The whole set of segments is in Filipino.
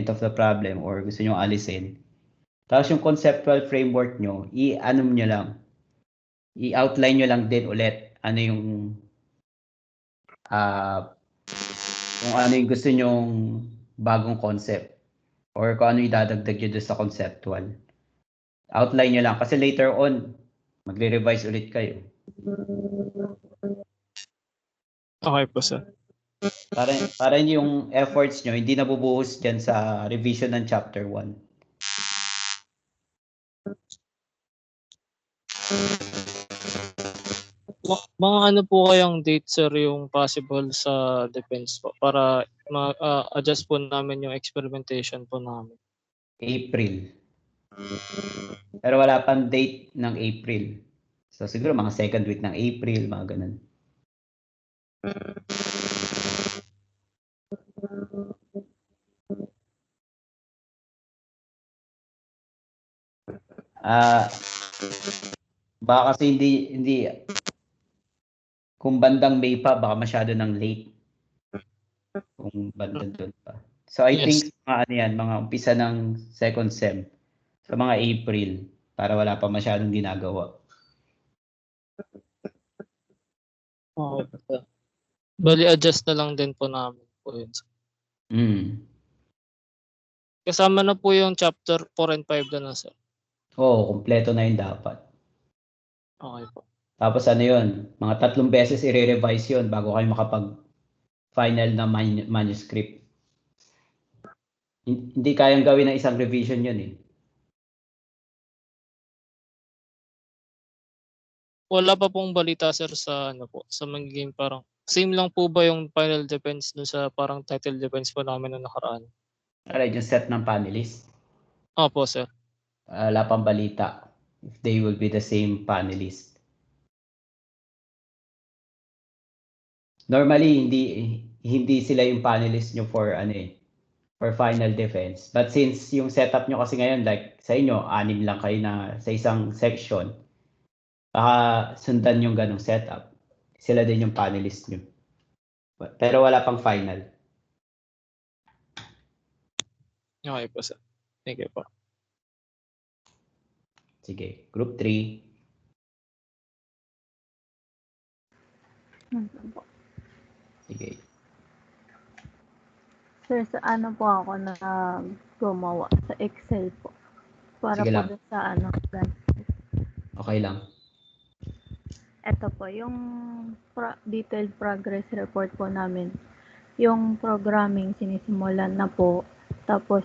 element of the problem or gusto nyo alisin. Tapos yung conceptual framework nyo, i-outline nyo lang din ulit ano yung kung ano yung gusto nyong bagong concept or kung ano idadagdag nyo doon sa conceptual. Outline nyo lang kasi later on, magre-revise ulit kayo. Okay po, sir. Para yung efforts nyo, hindi nabubuhos dyan sa revision ng chapter 1. Mga ano po kayang date, sir, yung possible sa defense po para ma-adjust po namin yung experimentation po namin? April. Pero wala pang date ng April. So siguro mga second week ng April, mga ganun. Baka kasi hindi kung bandang May pa, baka masyado ng late. Kung bandang doon pa. So I think mga umpisa ng second sem sa mga April para wala pa masyadong ginagawa. Okay. Bali, adjust na lang din po namin po yun. Kasama na po yung chapter 4 and 5 na sir. Oo, kompleto na yun dapat. Okay po. Tapos ano yun, mga 3 beses i-revise yun bago kayo makapag-final na manuscript. Hindi kayang gawin ng isang revision yun eh. Wala pa pong balita, sir, sa ano po, sa magiging parang same lang po ba yung final defense no sa parang title defense po namin na nakaraan? Alright, yung set ng panelists. Opo, sir. Wala pang balita if they will be the same panelist. Normally, hindi sila yung panelist nyo for final defense. But since yung setup nyo kasi ngayon, like sa inyo, 6 lang kayo na sa isang section, baka sundan yung ganong setup. Sila din yung panelist nyo. Pero wala pang final. Okay po, sir. Thank you po. Sige, group 3. Sige. Sir, sa ano po ako na gumawa sa Excel po. Para Sige po lang. dun sa Okay lang. Ito po, yung detailed progress report po namin. Yung programming sinisimulan na po. Tapos,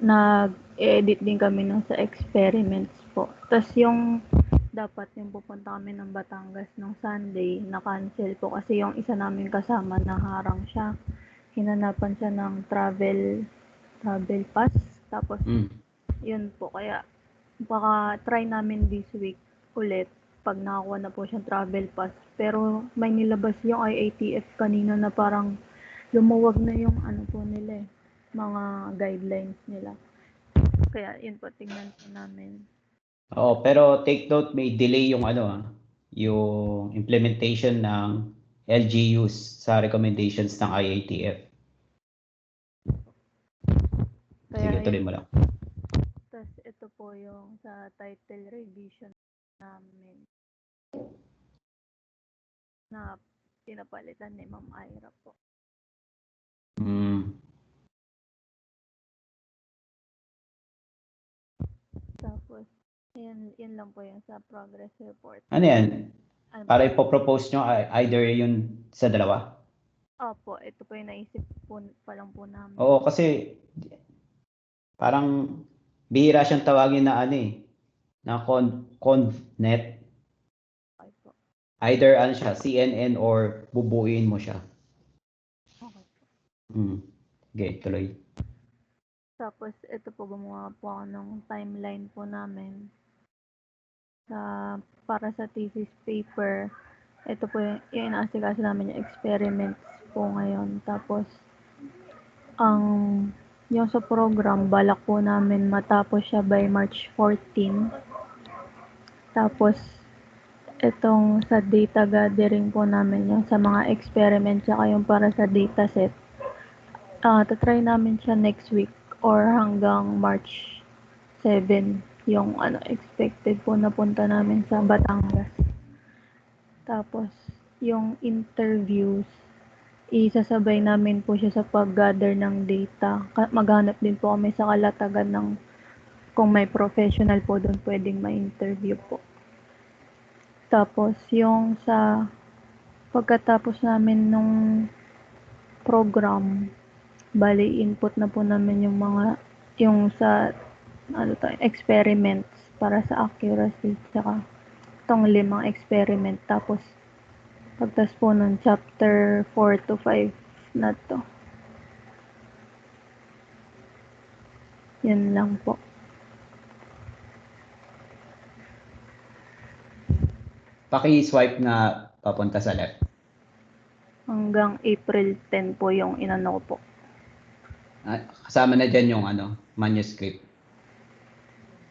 nag-edit din kami nung sa experiments po. Tapos yung dapat yung pupunta kami ng Batangas nung Sunday, na-cancel po kasi yung isa namin kasama naharang siya. Hinanapan siya ng travel pass. Tapos, yun po. Kaya, baka try namin this week ulit pag nakakuha na po siyang travel pass. Pero may nilabas yung IATF kanina na parang lumuwag na yung ano po nila mga guidelines nila. Kaya yun po, tingnan po namin. Oo, pero take note, may delay yung yung implementation ng LGUs sa recommendations ng IATF. Sige, tuloy mo lang. Tapos ito po yung sa title revision namin na pinapalitan ni Ma'am Ira po. Tapos, yan lang po yung sa progress report. Ano yan? Para ipopropose nyo either yun sa dalawa? Opo, ito po yung naisip po pa lang po namin. Oo, kasi parang bihira siyang tawagin na na convnet. Okay po. Either siya, CNN or bubuuin mo siya. Okay po. Okay, tuloy. Tapos, ito po, gumawa po ako ng timeline po namin para sa thesis paper. Ito po yung inaasikaso namin yung experiments po ngayon. Tapos, yung sa program, balak po namin matapos siya by March 14. Tapos, itong sa data gathering po namin, yung sa mga experiment, saka yung para sa dataset, tatry namin siya next week or hanggang March 7 yung expected po na punta namin sa Batangas. Tapos yung interviews, isasabay namin po siya sa pag-gather ng data. Maghanap din po kami sa kalatagan ng kung may professional po doon pwedeng ma-interview po. Tapos yung sa pagkatapos namin nung program, bali input na po namin yung sa experiments para sa accuracy, tsaka itong 5 experiment. Tapos pagtas po ng chapter 4 to 5 na to. Yun lang po. Paki-swipe na papunta sa left. Hanggang April 10 po yung inano ko po. Kasama na dyan yung manuscript.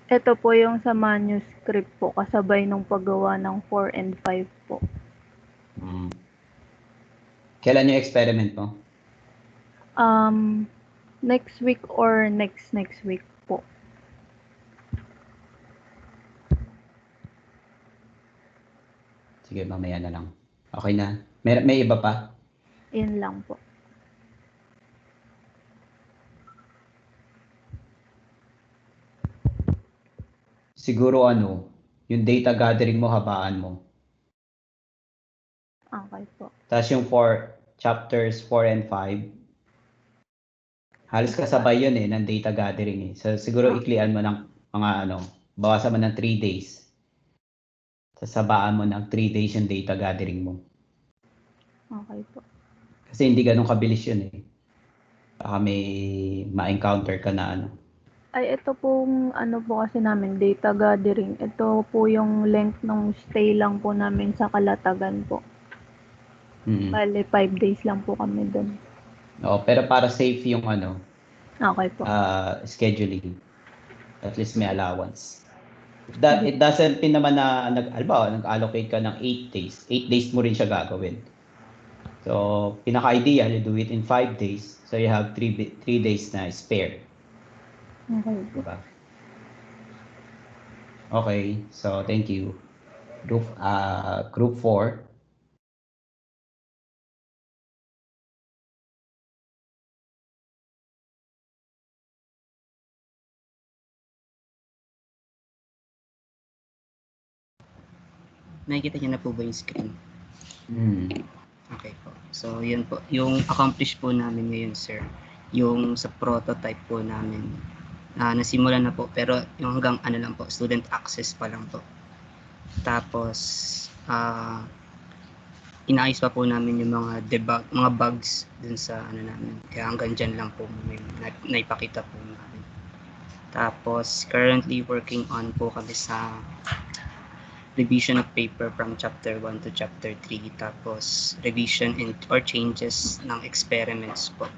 Ito po yung sa manuscript po, kasabay nung paggawa ng 4 and 5 po. Kailan yung experiment mo? Next week or next week po. Sige, mamaya na lang. Okay na. May iba pa? Yun lang po. Siguro yung data gathering mo, habaan mo. Okay po. Tapos yung chapters 4 and 5, halos kasabay yun ng data gathering . So siguro iklian mo ng mga bawasan mo ng 3 days. Sasabaan mo ng 3 days yung data gathering mo. Okay po. Kasi hindi ganun kabilis yun . Baka may ma-encounter ka na Ay, ito pong po kasi namin, data gathering. Ito po yung length ng stay lang po namin sa Kalatagan po. Bale, 5 days lang po kami doon. Oo, pero para safe yung Okay po. scheduling. At least may allowance. It doesn't mean naman na nag-allocate ka ng 8 days. 8 days mo rin siya gagawin. So, pinaka-ideal, you do it in 5 days. So, you have 3 days na spare. Okay po. Diba? Okay, so thank you. Group 4. Nakikita niyo na po ba yung screen? Okay po. So, yun po. Yung accomplish po namin ngayon, sir, yung sa prototype po namin, nasimula na po, pero yung hanggang lang po, student access pa lang po. Tapos, inaayos pa po namin yung mga bugs dun sa namin. Kaya hanggang dyan lang po may naipakita po namin. Tapos, currently working on po kami sa revision of paper from chapter 1 to chapter 3, tapos revision or changes ng experiments po.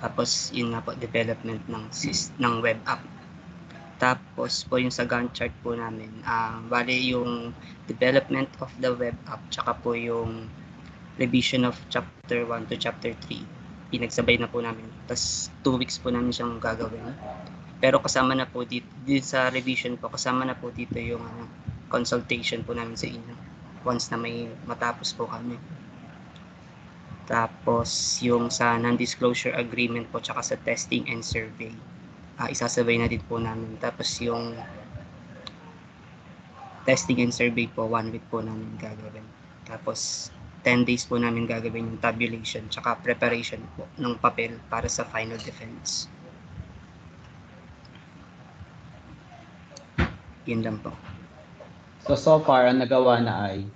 Tapos yun nga po, development ng web app. Tapos po yung sa Gantt chart po namin, bali yung development of the web app tsaka po yung revision of chapter 1 to chapter 3, pinagsabay na po namin. Tapos 2 weeks po namin siyang gagawin. Pero kasama na po dito sa revision po, kasama na po dito yung consultation po namin sa inyo once na may matapos po kami. Tapos yung sa non-disclosure agreement po tsaka sa testing and survey, isasabay na din po namin. Tapos yung testing and survey po, 1 week po namin gagawin. Tapos 10 days po namin gagawin yung tabulation tsaka preparation po ng papel para sa final defense. Yun lang po. So far, ang nagawa na ay?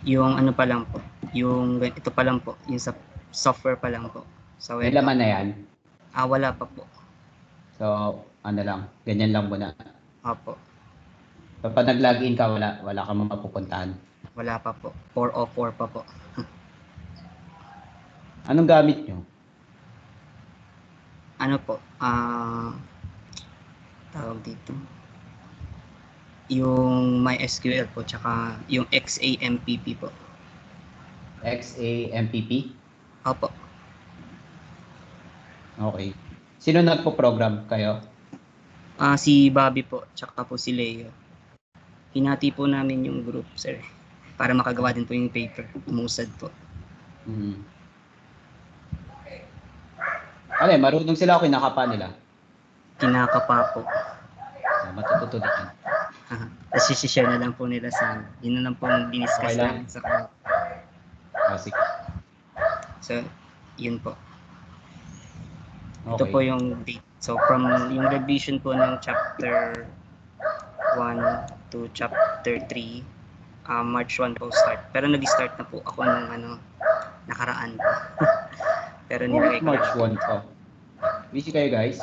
Yung pa lang po. Yung ito pa lang po. Yung sa software pa lang po. So, may laman na yan? Wala pa po. So, lang. Ganyan lang muna. Opo. Kapag nag-login ka, wala ka mapupuntahan? Wala pa po. 404 pa po. Anong gamit nyo? Tawag dito. Yung MySQL po, tsaka yung XAMPP po. XAMPP? Opo. Okay. Sino nagpo-program kayo? Si Bobby po, tsaka po si Leo. Hinati po namin yung group, sir. Para makagawa din po yung paper. Umusad po. Ano marunong sila o kinakapa nila? Kinakapa po. Matututo din. Tapos share na lang po nila sa amin. Yun na lang po ang diniscuss Okay lang. namin sa kanila. Sige. So, yun po. Ito Okay. po yung date. So, from yung revision po ng chapter 1 to chapter 3, March 1 po start. Pero nag-start na po ako nung nakaraan po. Pero nilagay ko March lang. 1 pa. Busy kayo guys?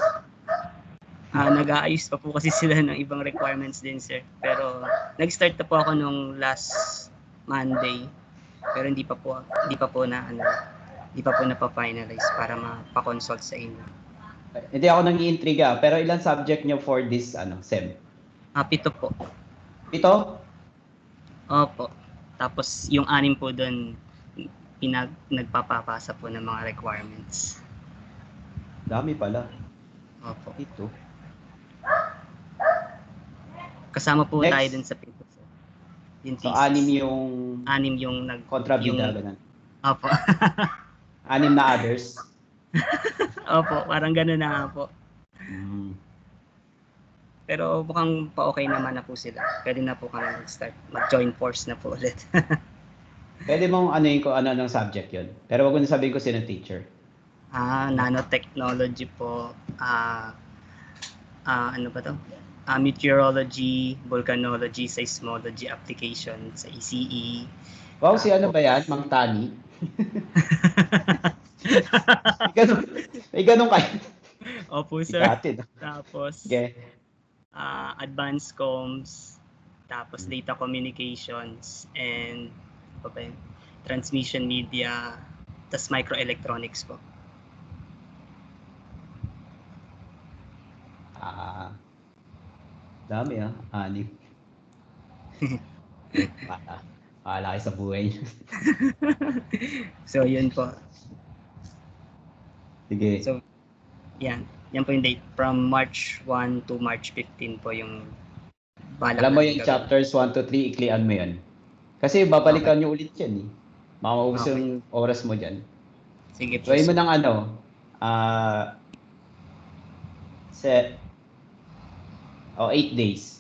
Nag-aayos pa po kasi sila ng ibang requirements din, sir. Pero nag-start na po ako nung last Monday. Pero hindi pa po na-finalize para mapa-consult sa inyo. Hindi ako nang-iintriga, pero ilang subject nyo for this SEM? 7 po. 7? Opo. Tapos yung 6 po doon nagpapapasa po ng mga requirements. Dami pala. Opo. 8. Kasama po Next. tayo dun sa paper, sir. Yung So, thesis. 6 yung 6 yung kontrabida, ganun. Opo. 6 na others. Opo, parang gano'n na nga po. Mm. Pero mukhang pa-okay naman na po sila. Pwede na po kami mag-start. Mag-join force na po ulit. Pwede mong anuin ko ano ng subject yon. Pero wag mo na sabihin ko sino teacher. Nanotechnology po. Ano ba to? Meteorology, volcanology, seismology application sa ECE. Wow, si ano ba yan? Mang Tani? May ganun kayo. Opo, sir. Ikatid. Tapos, Okay. advanced comms, tapos data communications, and transmission media, tas microelectronics po. Dami 6. Paala kayo sa buhay niyo. So, yun po. Sige. So, yan. Yan po yung date. From March 1 to March 15 po yung balak. Alam mo natin yung gagawin. chapters 1 to 3, iklian mo yun. Kasi babalikan nyo ulit yan eh. Mamaubos Okay. yung oras mo dyan. Sige po. Gawin mo sir. ng set 8 days.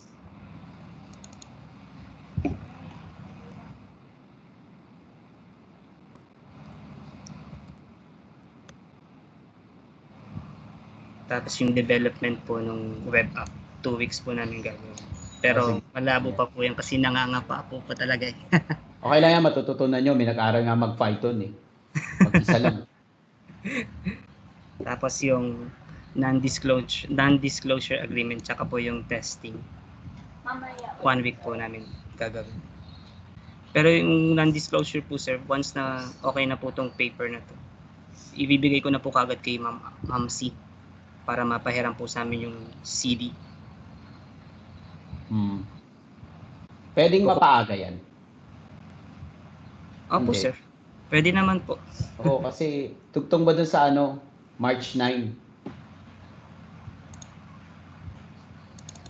Tapos yung development po nung web app, 2 weeks po namin gagawin. Pero sige. malabo pa po yan kasi nangangapa po pa talaga eh. Okay lang yan, matututunan nyo. May nag-aaral nga mag-Python eh. Mag-isa lang. Tapos yung non-disclosure agreement tsaka po yung testing. 1 week po namin gagawin. Pero yung non-disclosure po, sir, once na okay na po tong paper na to, ibibigay ko na po kagad kay Ma'am C para mapahiram po sa amin yung CD. Pwedeng mapaaga yan. Opo, Hindi. sir. Pwede naman po. Oo, kasi tugtong ba dun sa March 9?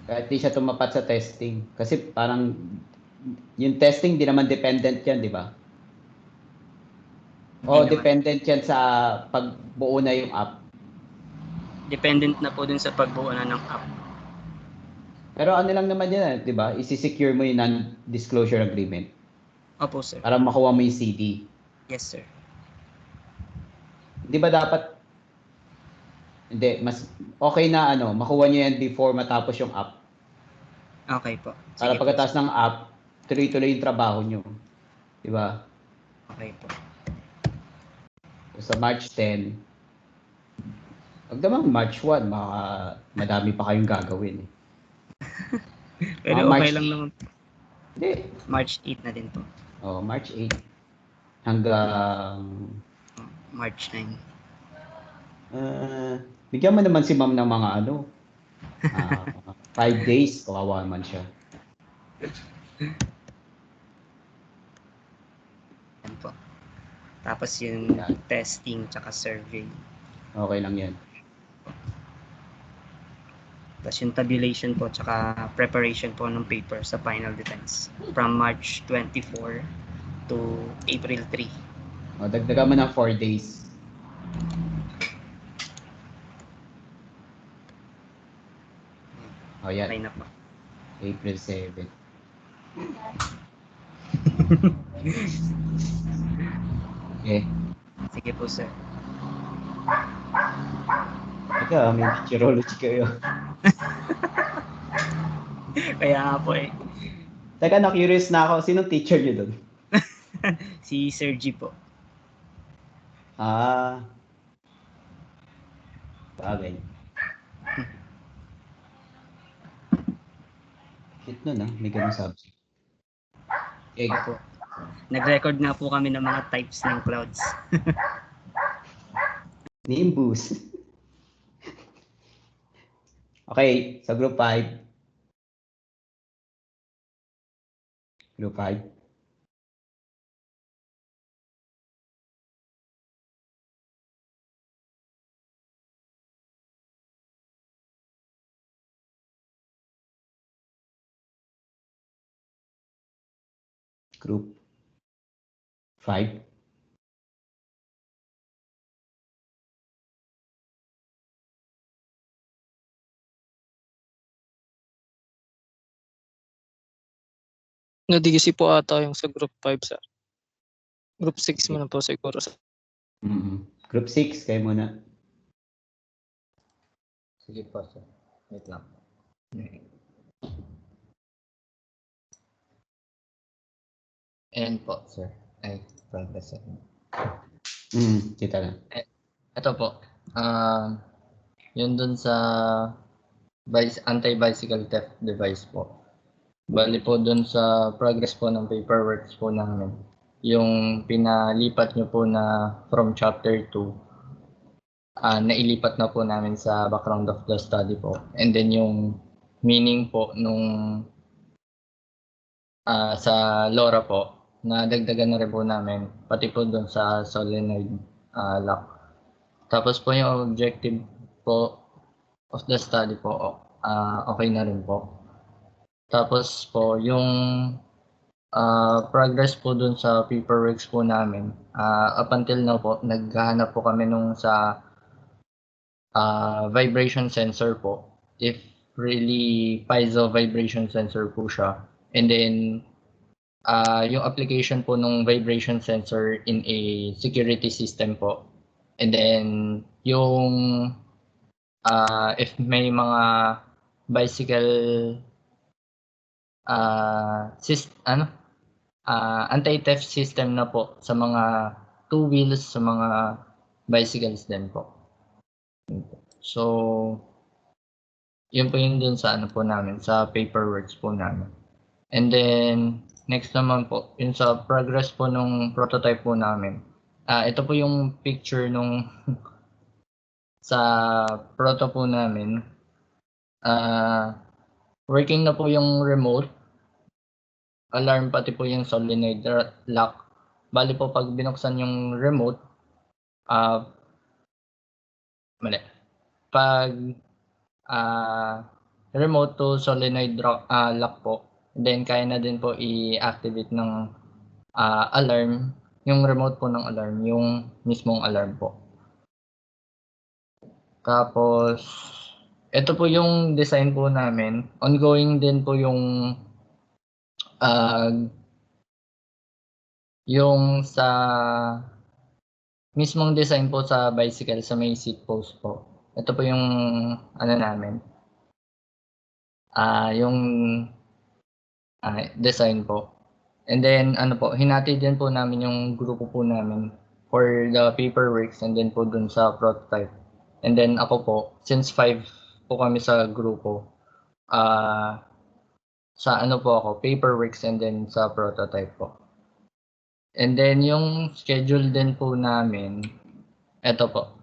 Kahit di siya tumapat sa testing. Kasi parang yung testing di naman dependent yan, di ba? Hindi O naman. dependent yan sa pagbuo na yung app. Dependent na po dun sa pagbuo na ng app. Pero ano lang naman yan, di ba? Isi-secure mo yung non-disclosure agreement Opo, sir. para makuha mo yung CD. Yes, sir. Di ba dapat hindi, mas okay na makuha nyo yan before matapos yung app. Okay po. Para Sige po. pagkatapos ng app, tuloy-tuloy yung trabaho nyo. Di ba? Okay po. Sa March 10, wag naman March 1, madami pa kayong gagawin. Pero March okay lang naman. Hindi. March 8 na din po. March 8 hanggang March 9. bigyan mo naman si ma'am ng mga 5 days, kawawa naman siya. Yan po. Tapos yung Yan. testing tsaka survey. Okay lang yan. Tapos yung tabulation po, tsaka preparation po ng paper sa final defense from March 24 to April 3. O, dagdagan mo ng 4 days. O, yan. Okay na po. April 7. Okay. Sige po, sir. Ika, may meteorology kayo. Kaya nga po eh. Teka, na-curious na ako. Sinong teacher niyo doon? Si Sir G po. Ah. Bagay. Cute nun ah. May ganun subject. Egg. Opo. Nag-record nga po kami ng mga types ng clouds. Nimbus. Okay, sa group 5. Group 5. Group 5. Na-DGC po ata yung sa group 5, sir. Group 6 mo na po siguro, sir. Group 6, kayo muna. Sige po, sir. Wait lang. Ayan po, sir. Ay, progress, sir. Kita na. Ito po. Yun dun sa anti-bicycle theft device po. Bali po dun sa progress po ng paperworks po namin. Yung pinalipat nyo po na from chapter 2, nailipat na po namin sa background of the study po. And then yung meaning po nung sa LoRa po, na dagdagan na rin po namin, pati po doon sa solenoid lock. Tapos po yung objective po of the study po, okay na rin po. Tapos po yung progress po doon sa paperworks po namin, up until now po, naghahanap po kami nung sa vibration sensor po. If really piezo vibration sensor po siya. And then yung application po ng vibration sensor in a security system po. And then yung if may mga bicycle anti-theft system na po sa mga two wheels, sa mga bicycles din po. So yun po yun dun sa po namin, sa paperworks po namin. And then next naman po, yun sa progress po nung prototype po namin. Ito po yung picture nung sa proto po namin. Working na po yung remote, alarm, pati po yung solenoid lock. Bali po pag binuksan yung remote, pag remote to solenoid lock po, then kaya na din po i-activate ng alarm, yung remote po ng alarm, yung mismong alarm po. Tapos ito po yung design po namin. Ongoing din po yung sa mismong design po sa bicycle, sa may seat post po. Ito po yung namin. Yung design po. And then hinati din po namin yung grupo po namin for the paperworks and then po dun sa prototype. And then ako po, since 5 po kami sa grupo, sa po ako, paperworks and then sa prototype po. And then yung schedule din po namin, eto po.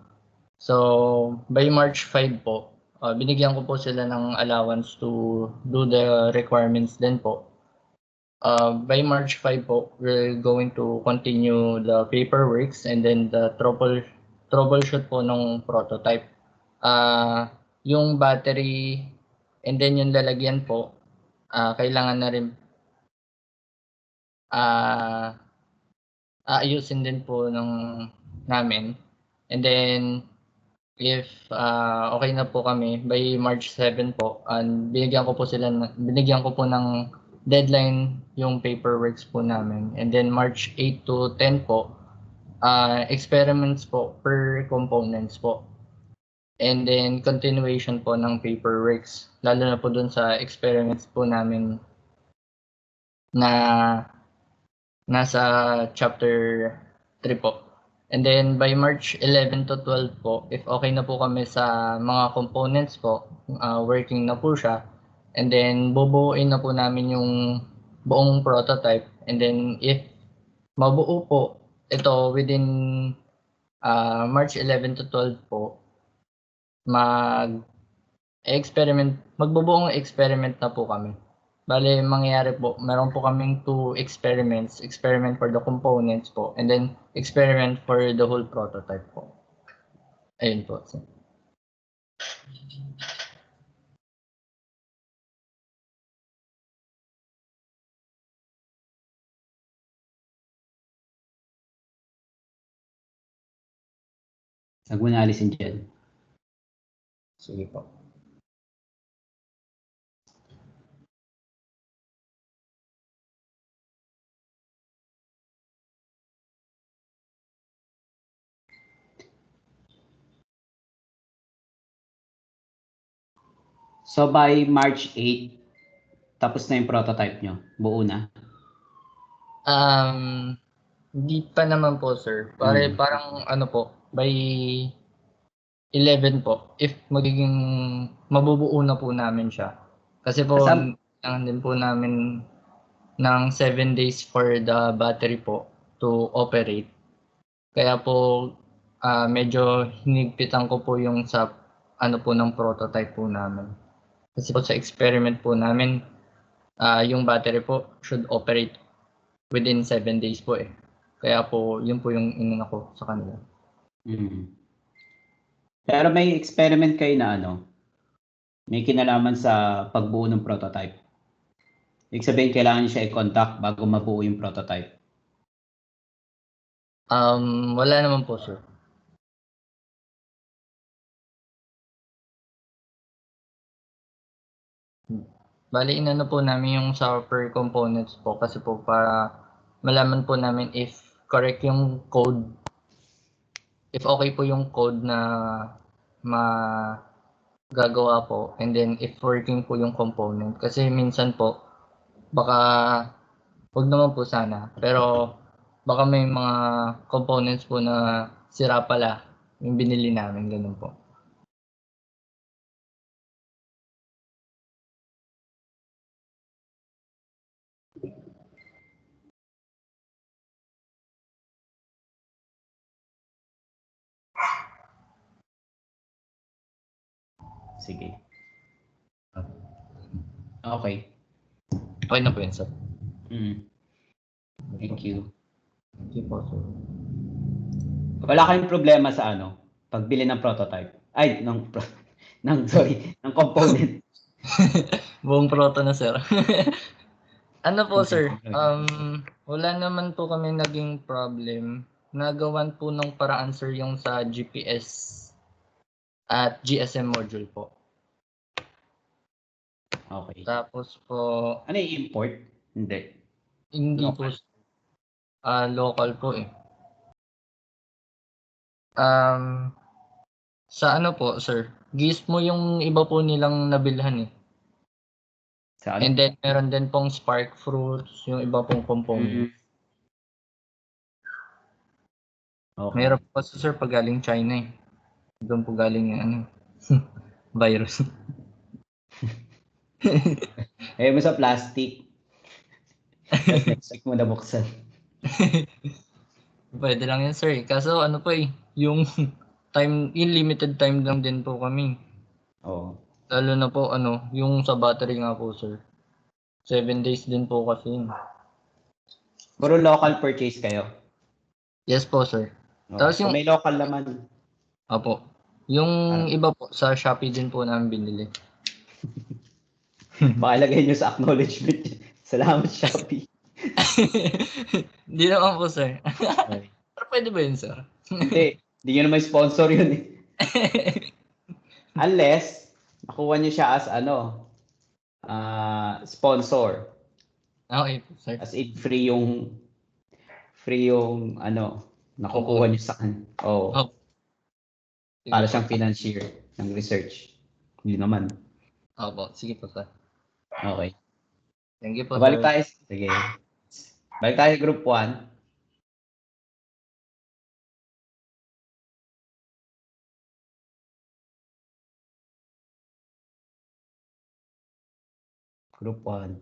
So by March 5 po, binigyan ko po sila ng allowance to do the requirements din po. By March 5 po, we're going to continue the paperworks and then the troubleshoot po ng prototype. Yung battery And then yung lalagyan po, kailangan na rin aayusin din po namin. And then, if okay na po kami, by March 7 po, binigyan ko po ng deadline yung paperworks po namin. And then March 8 to 10 po, experiments po per components po. And then continuation po ng paperworks, lalo na po dun sa experiments po namin na nasa chapter 3 po. And then by March 11 to 12 po, if okay na po kami sa mga components po, working na po siya, and then bubuuin na po namin yung buong prototype. And then if mabuo po ito within March 11 to 12 po, magbubuong experiment na po kami. Bale, mangyayari po, meron po kaming 2 experiments, experiment for the components po, and then experiment for the whole prototype po. Ayun po. Huwag mo na alisin dyan. Sige po. So by March 8, tapos na yung prototype nyo? Buo na? Hindi pa naman po, sir. Parang ano po, by 11 po, if mabubuo na po namin siya. Kasi po, kailangan din po namin ng 7 days for the battery po to operate. Kaya po, medyo hinigpitan ko po yung sa ano po ng prototype po namin. Kasi po sa experiment po namin, yung battery po should operate within 7 days po eh. Kaya po, yun po yung inuna ko sa kanila. Pero may experiment kayo na may kinalaman sa pagbuo ng prototype. Ibig sabihin, kailangan siya i-contact bago mabuo yung prototype. Wala naman po, sir. Bali, inano po namin yung software components po kasi po para malaman po namin if correct yung code, if okay po yung code na magagawa po, and then if working po yung component. Kasi minsan po, baka, huwag naman po sana, pero baka may mga components po na sira pala yung binili namin, ganun po. Sige. Okay. Okay na po yun, sir. Thank you. Thank you po, sir. Wala kayong problema sa pagbili ng prototype. Ay, ng component. Buong proto na, sir. Ano po, sir? Wala naman po kami naging problem. Nagawan po ng paraan, sir, yung sa GPS at GSM module po. Okay. Tapos po... Ano yung import? Hindi. Hindi local po. Local po eh. Sa ano po, sir? Gizmo yung iba po nilang nabilhan eh. Saan? And then meron din pong Spark Fruits, yung iba pong component. Okay. Meron po kasi, sir, pag galing China eh. Doon po galing yung virus. Mo sa plastic. Tapos next week mo nabuksan. Pwede lang yan, sir. Kaso ano po eh, yung limited time lang din po kami. Oo. Lalo na po yung sa battery nga po, sir. 7 days din po kasi yun. Puro local purchase kayo? Yes po, sir. Okay. Tapos yung... So may local naman. Apo. Yung iba po, sa Shopee din po namin binili. Pakilagay nyo sa acknowledgement. Salamat, Shopee. Hindi naman po, sir. Okay. Pero pwede ba yun, sir? Hindi nyo naman sponsor yun eh. Unless, makuha nyo siya as sponsor. Okay po, sir. As in free yung nakukuha nyo sa kanya. Oo. Oh. Para siyang financier ng research. Hindi naman. Opo, sige po, sir. Okay. Thank you po, Balik sir. tayo. Sige. Balik tayo group 1. Group 1.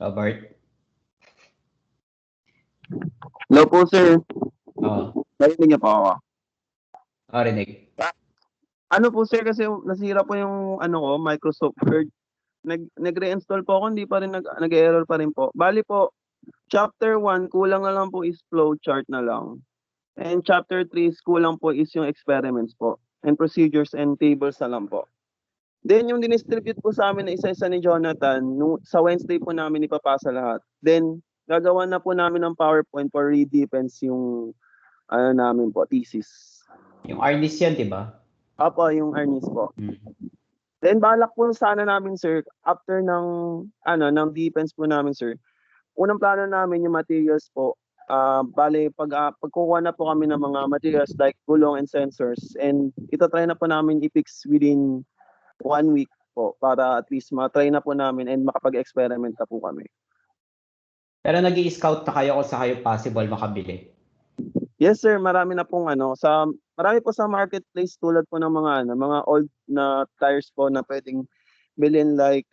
Robert. Hello po, sir. Oo. Narinig niyo po ako. Rinig. Ano po, sir, kasi nasira po yung Microsoft Word. Nag-reinstall po ako, hindi pa rin nag-error pa rin po. Bali po, chapter 1, kulang na lang po is flowchart na lang. And chapter 3 is kulang po is yung experiments po. And procedures and tables na lang po. Then yung dinistribute po sa amin na isa-isa ni Jonathan, sa Wednesday po namin ipapasa lahat. Then gagawa na po namin ng PowerPoint for redefense yung namin po, thesis. Yung Arnis yan, di ba? Apo, yung Arnis po. Hmm. Then balak po sana namin, sir, after ng defense po namin, sir. Unang plano namin yung materials po. Bale, pagkukuha na po kami ng mga materials like gulong and sensors, and try na po namin i-fix within 1 week po para at least ma-try na po namin and makapag-experiment na po kami. Pero nag-i-scout na kayo kung sa kayo possible makabili. Yes, sir, marami na pong marami po sa marketplace tulad po ng mga old na tires po na pwedeng bilhin, like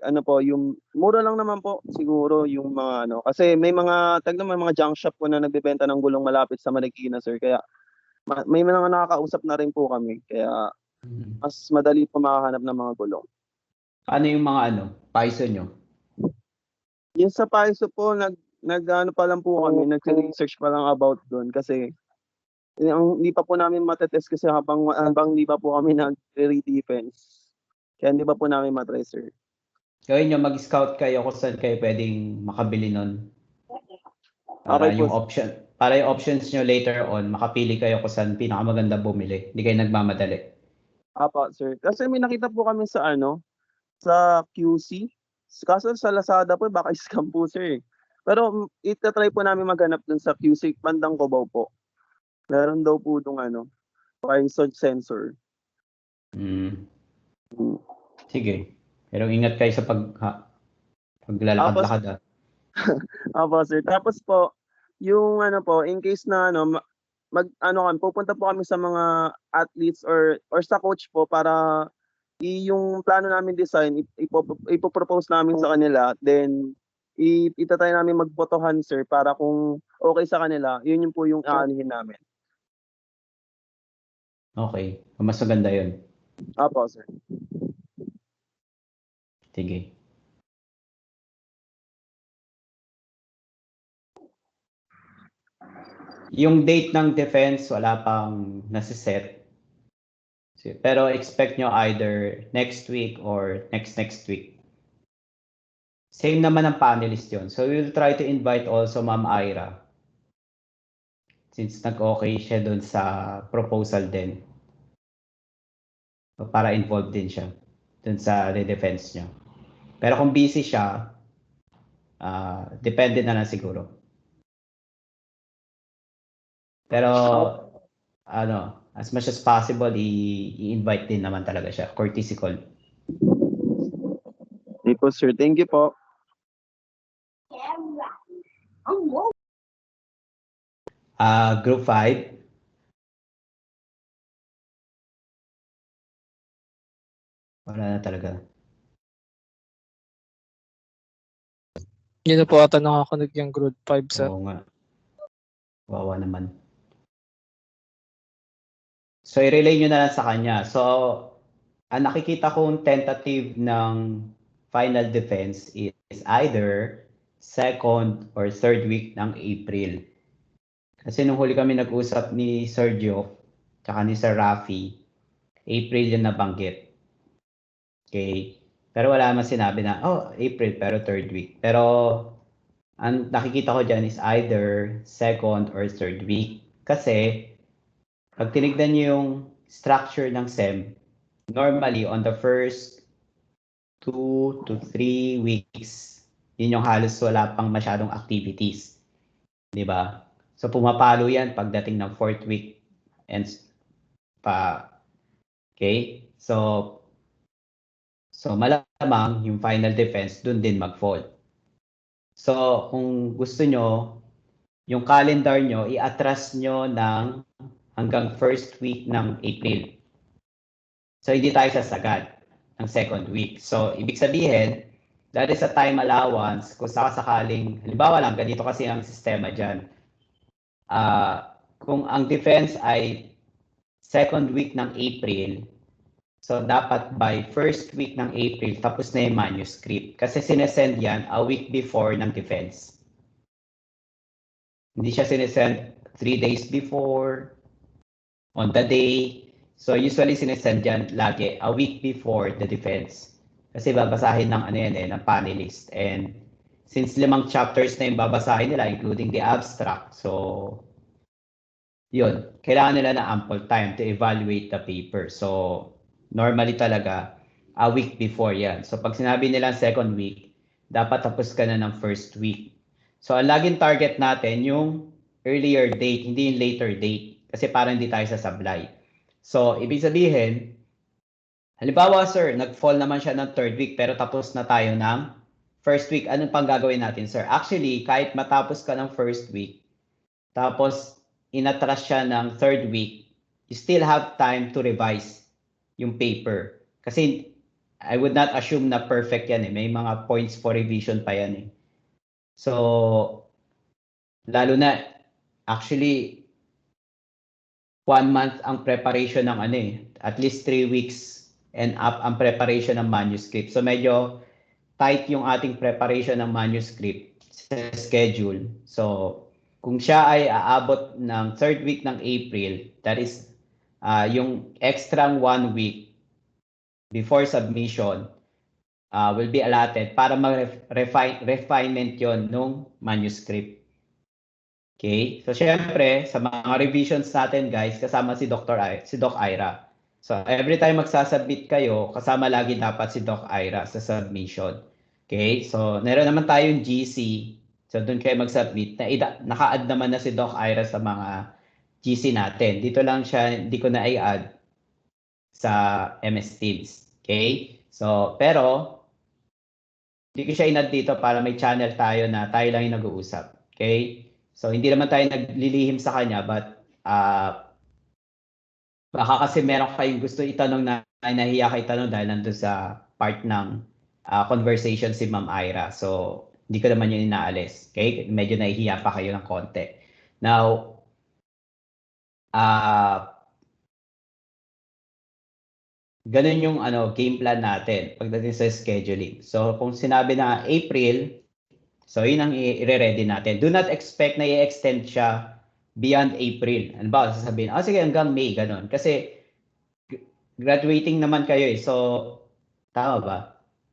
yung mura lang naman po siguro yung mga kasi may mga mga junk shop po na nagbebenta ng gulong malapit sa Marikina, sir, kaya may mga nakakausap na rin po kami, kaya mas madali po makahanap ng mga gulong. Ano yung mga Paiso nyo? Yung sa Paiso po, pa lang po kami, nag-research pa lang about doon kasi hindi pa po namin matetest kasi habang hindi pa po kami nag-redefense. Kaya hindi pa po namin matry, sir. Gawin nyo, mag-scout kayo kung saan kayo pwedeng makabili nun. Para Okay po. Para yung options nyo later on, makapili kayo kung saan pinakamaganda bumili. Hindi kayo nagmamadali. Apa, sir. Kasi may nakita po kami sa sa QC. Kaso sa Lazada po, baka scam po, sir. Pero itatry po namin maghanap dun sa QC, bandang Cubao po. Meron daw po itong Python sensor. Sige. Pero ingat kayo sa paglalakad-lakad. Apo, sir. Tapos po, yung in case na pupunta po kami sa mga athletes or sa coach po para yung plano namin design, ipopropose namin sa kanila, then itatry namin magbotohan, sir, para kung okay sa kanila, yun yung po yung aanihin namin. Okay. Mas maganda yun. Apo, sir. Sige. Yung date ng defense, wala pang nasiset. Pero expect nyo either next week or next week. Same naman ang panelist yun. So we'll try to invite also Ma'am Ira. Since nag-okay siya dun sa proposal din. So, para involved din siya dun sa defense niya. Pero kung busy siya, depende na lang siguro. Pero as much as possible, i-invite din naman talaga siya. Courtesy call. Thank you, sir. Thank you po. Group 5. Wala na talaga. Hindi na po ata nakakonect yung group 5, sir. Oo nga. Wawa naman. So, i-relay nyo na lang sa kanya. So, ang nakikita kong tentative ng final defense is either second or third week ng April. Kasi nung huli kami nag-usap ni Sergio tsaka ni Sir Rafi, April yung nabanggit. Okay? Pero wala naman sinabi na, April pero third week. Pero ang nakikita ko dyan is either second or third week. Kasi pag tinignan niyo yung structure ng SEM, normally on the first 2 to 3 weeks, yun yung halos wala pang masyadong activities. Di ba? So pumapalo yan pagdating ng fourth week and pa. Okay? So malamang yung final defense dun din mag-fall. So kung gusto nyo, yung calendar nyo, i-atras nyo ng hanggang first week ng April. So hindi tayo sasagad ng second week. So ibig sabihin, that is a time allowance kung sakaling, halimbawa lang, ganito kasi ang sistema dyan. Kung ang defense ay second week ng April, so dapat by first week ng April, tapos na yung manuscript. Kasi sinesend yan a week before ng defense. Hindi siya sinesend 3 days before, on the day. So usually sinesend yan lagi a week before the defense. Kasi babasahin ng ng panelist. And since 5 chapters na yung babasahin nila, including the abstract, so yun, kailangan nila na ample time to evaluate the paper. So normally talaga a week before yan. So pag sinabi nila second week, dapat tapos ka na ng first week. So ang laging target natin yung earlier date, hindi yung later date. Kasi parang hindi tayo sasablay. So ibig sabihin, halimbawa sir, nag-fall naman siya ng third week pero tapos na tayo ng first week. Anong pang gagawin natin sir? Actually, kahit matapos ka ng first week, tapos inatras siya ng third week, you still have time to revise yung paper. Kasi I would not assume na perfect yan . May mga points for revision pa yan . So, lalo na, actually, 1 month ang preparation ng at least 3 weeks and up ang preparation ng manuscript. So medyo tight yung ating preparation ng manuscript sa schedule. So kung siya ay aabot ng third week ng April, that is yung extra 1 week before submission will be allotted para ma-refinement yon nung manuscript. Okay? So syempre, sa mga revisions natin guys, kasama si Doc Ira. So every time magsasubmit kayo, kasama lagi dapat si Doc Ira sa submission. Okay? So meron naman tayong GC. So doon kayo mag-submit. Naka-add naman na si Doc Ira sa mga GC natin. Dito lang siya, hindi ko na i-add sa MS Teams. Okay? So, pero hindi ko siya in-add dito para may channel tayo na tayo lang yung nag-uusap. Okay? So, hindi naman tayo naglilihim sa kanya, but baka kasi meron kayong gusto itanong na nahiya kayo itanong dahil nandun sa part ng conversation si Ma'am Ira. So, hindi ko naman yun inaalis. Okay? Medyo nahihiya pa kayo ng konti. Now, ganun yung game plan natin pagdating sa scheduling. So, kung sinabi na April, so, yun ang i-ready natin. Do not expect na i-extend siya beyond April. Ano ba? Sasabihin, sige, hanggang May, ganun. Kasi, graduating naman kayo . So, tama ba?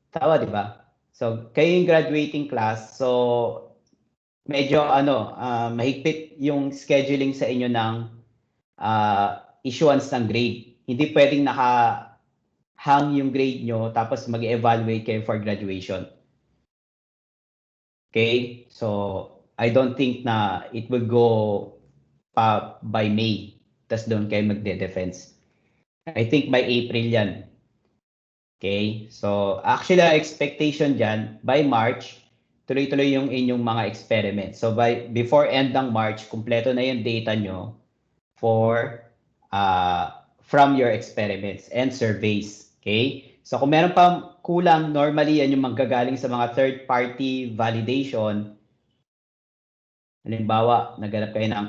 Tama, di ba? So, kayo yung graduating class. So, medyo, mahigpit yung scheduling sa inyo ng issuance ng grade. Hindi pwedeng naka-hang yung grade nyo tapos mag-evaluate kayo for graduation. Okay, so I don't think na it will go pa by May. Tas doon kayo magde-defense. I think by April yan. Okay, so actually our expectation dyan, by March, tuloy-tuloy yung inyong mga experiments. So before end ng March, kumpleto na yung data nyo for from your experiments and surveys. Okay, so kung meron pa kulang, normally yan yung manggagaling sa mga third-party validation. Halimbawa, naghanap kayo ng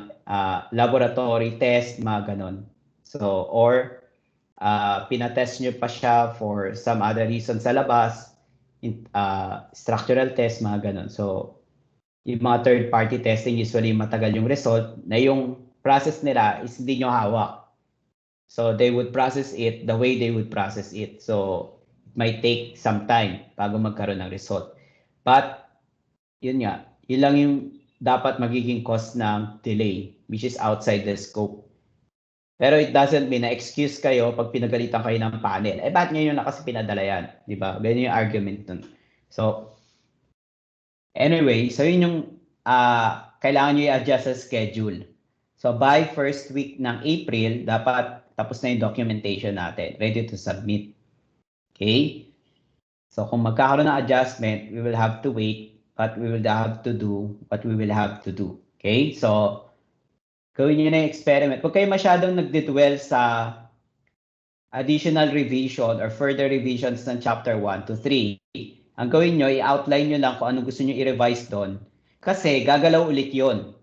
laboratory test, mga ganon. So, or pinatest nyo pa siya for some other reason sa labas, structural test, mga ganon. So, yung mga third-party testing, usually matagal yung result, na yung process nila is hindi nyo hawak. So they would process it the way they would process it. So it might take some time bago magkaroon ng result. But yun nga, yun lang yung dapat magiging cause ng delay, which is outside the scope. Pero it doesn't mean na excuse kayo pag pinagalitan kayo ng panel. Eh, bakit ngayon na kasi pinadala yan? Di ba? Ganyan yung argument nun. So, anyway, so yun yung kailangan nyo i-adjust sa schedule. So, by first week ng April, dapat tapos na yung documentation natin. Ready to submit. Okay? So, kung magkakaroon ng adjustment, we will have to wait, but we will have to do what we will have to do. Okay? So, gawin nyo na yung experiment. Huwag kayo masyadong nagdidwell sa additional revision or further revisions ng chapter 1 to 3. Ang gawin nyo, i-outline nyo lang kung anong gusto nyo i-revise doon. Kasi gagalaw ulit yun.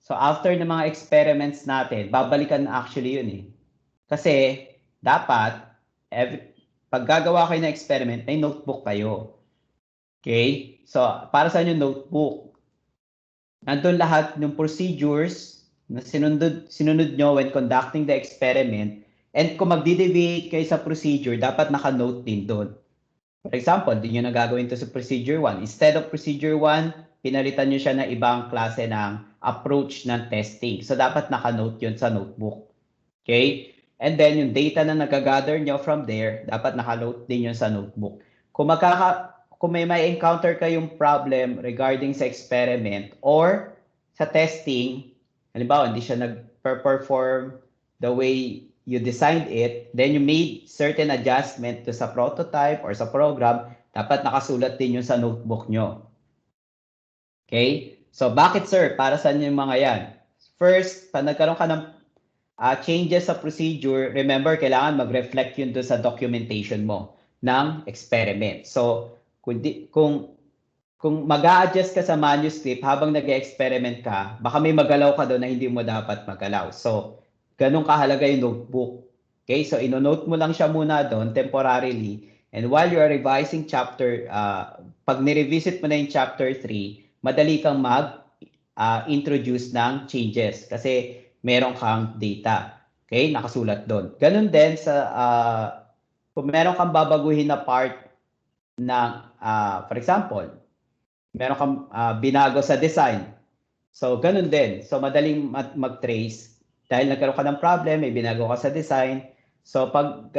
So after ng mga experiments natin, babalikan na actually yun eh. Kasi dapat, pag gagawa kayo ng experiment, may notebook kayo. Okay? So para sa yung notebook, nandun lahat ng procedures na sinunod nyo when conducting the experiment, and kung magdi-deviate kayo sa procedure, dapat naka-note din doon. For example, di nyo na gagawin to sa procedure 1. Instead of procedure 1, pinalitan nyo siya na ibang klase ng approach ng testing. So, dapat naka-note yun sa notebook. Okay? And then, yung data na nag-gather nyo from there, dapat naka-note din yun sa notebook. Kung may encounter kayong problem regarding sa experiment or sa testing, halimbawa, hindi siya nag-perform the way you designed it, then you made certain adjustment to sa prototype or sa program, dapat nakasulat din yun sa notebook nyo. Okay? So, bakit sir? Para saan yung mga yan? First, pag nagkaroon ka ng changes sa procedure, remember, kailangan mag-reflect yun doon sa documentation mo ng experiment. So, kung mag-a-adjust ka sa manuscript habang nag-experiment ka, baka may magalaw ka doon na hindi mo dapat magalaw. So, ganun kahalaga yung notebook. Okay, so ino-note mo lang siya muna doon temporarily. And while you are revising chapter, pag ni-revisit mo na yung chapter 3, madali kang mag-introduce ng changes kasi meron kang data. Okay, nakasulat doon. Ganun din sa, kung meron kang babaguhin na part ng, for example, meron kang binago sa design. So, ganun din. So, madaling mag-trace. Dahil nagkaroon ka ng problem, may binago ka sa design. So, pag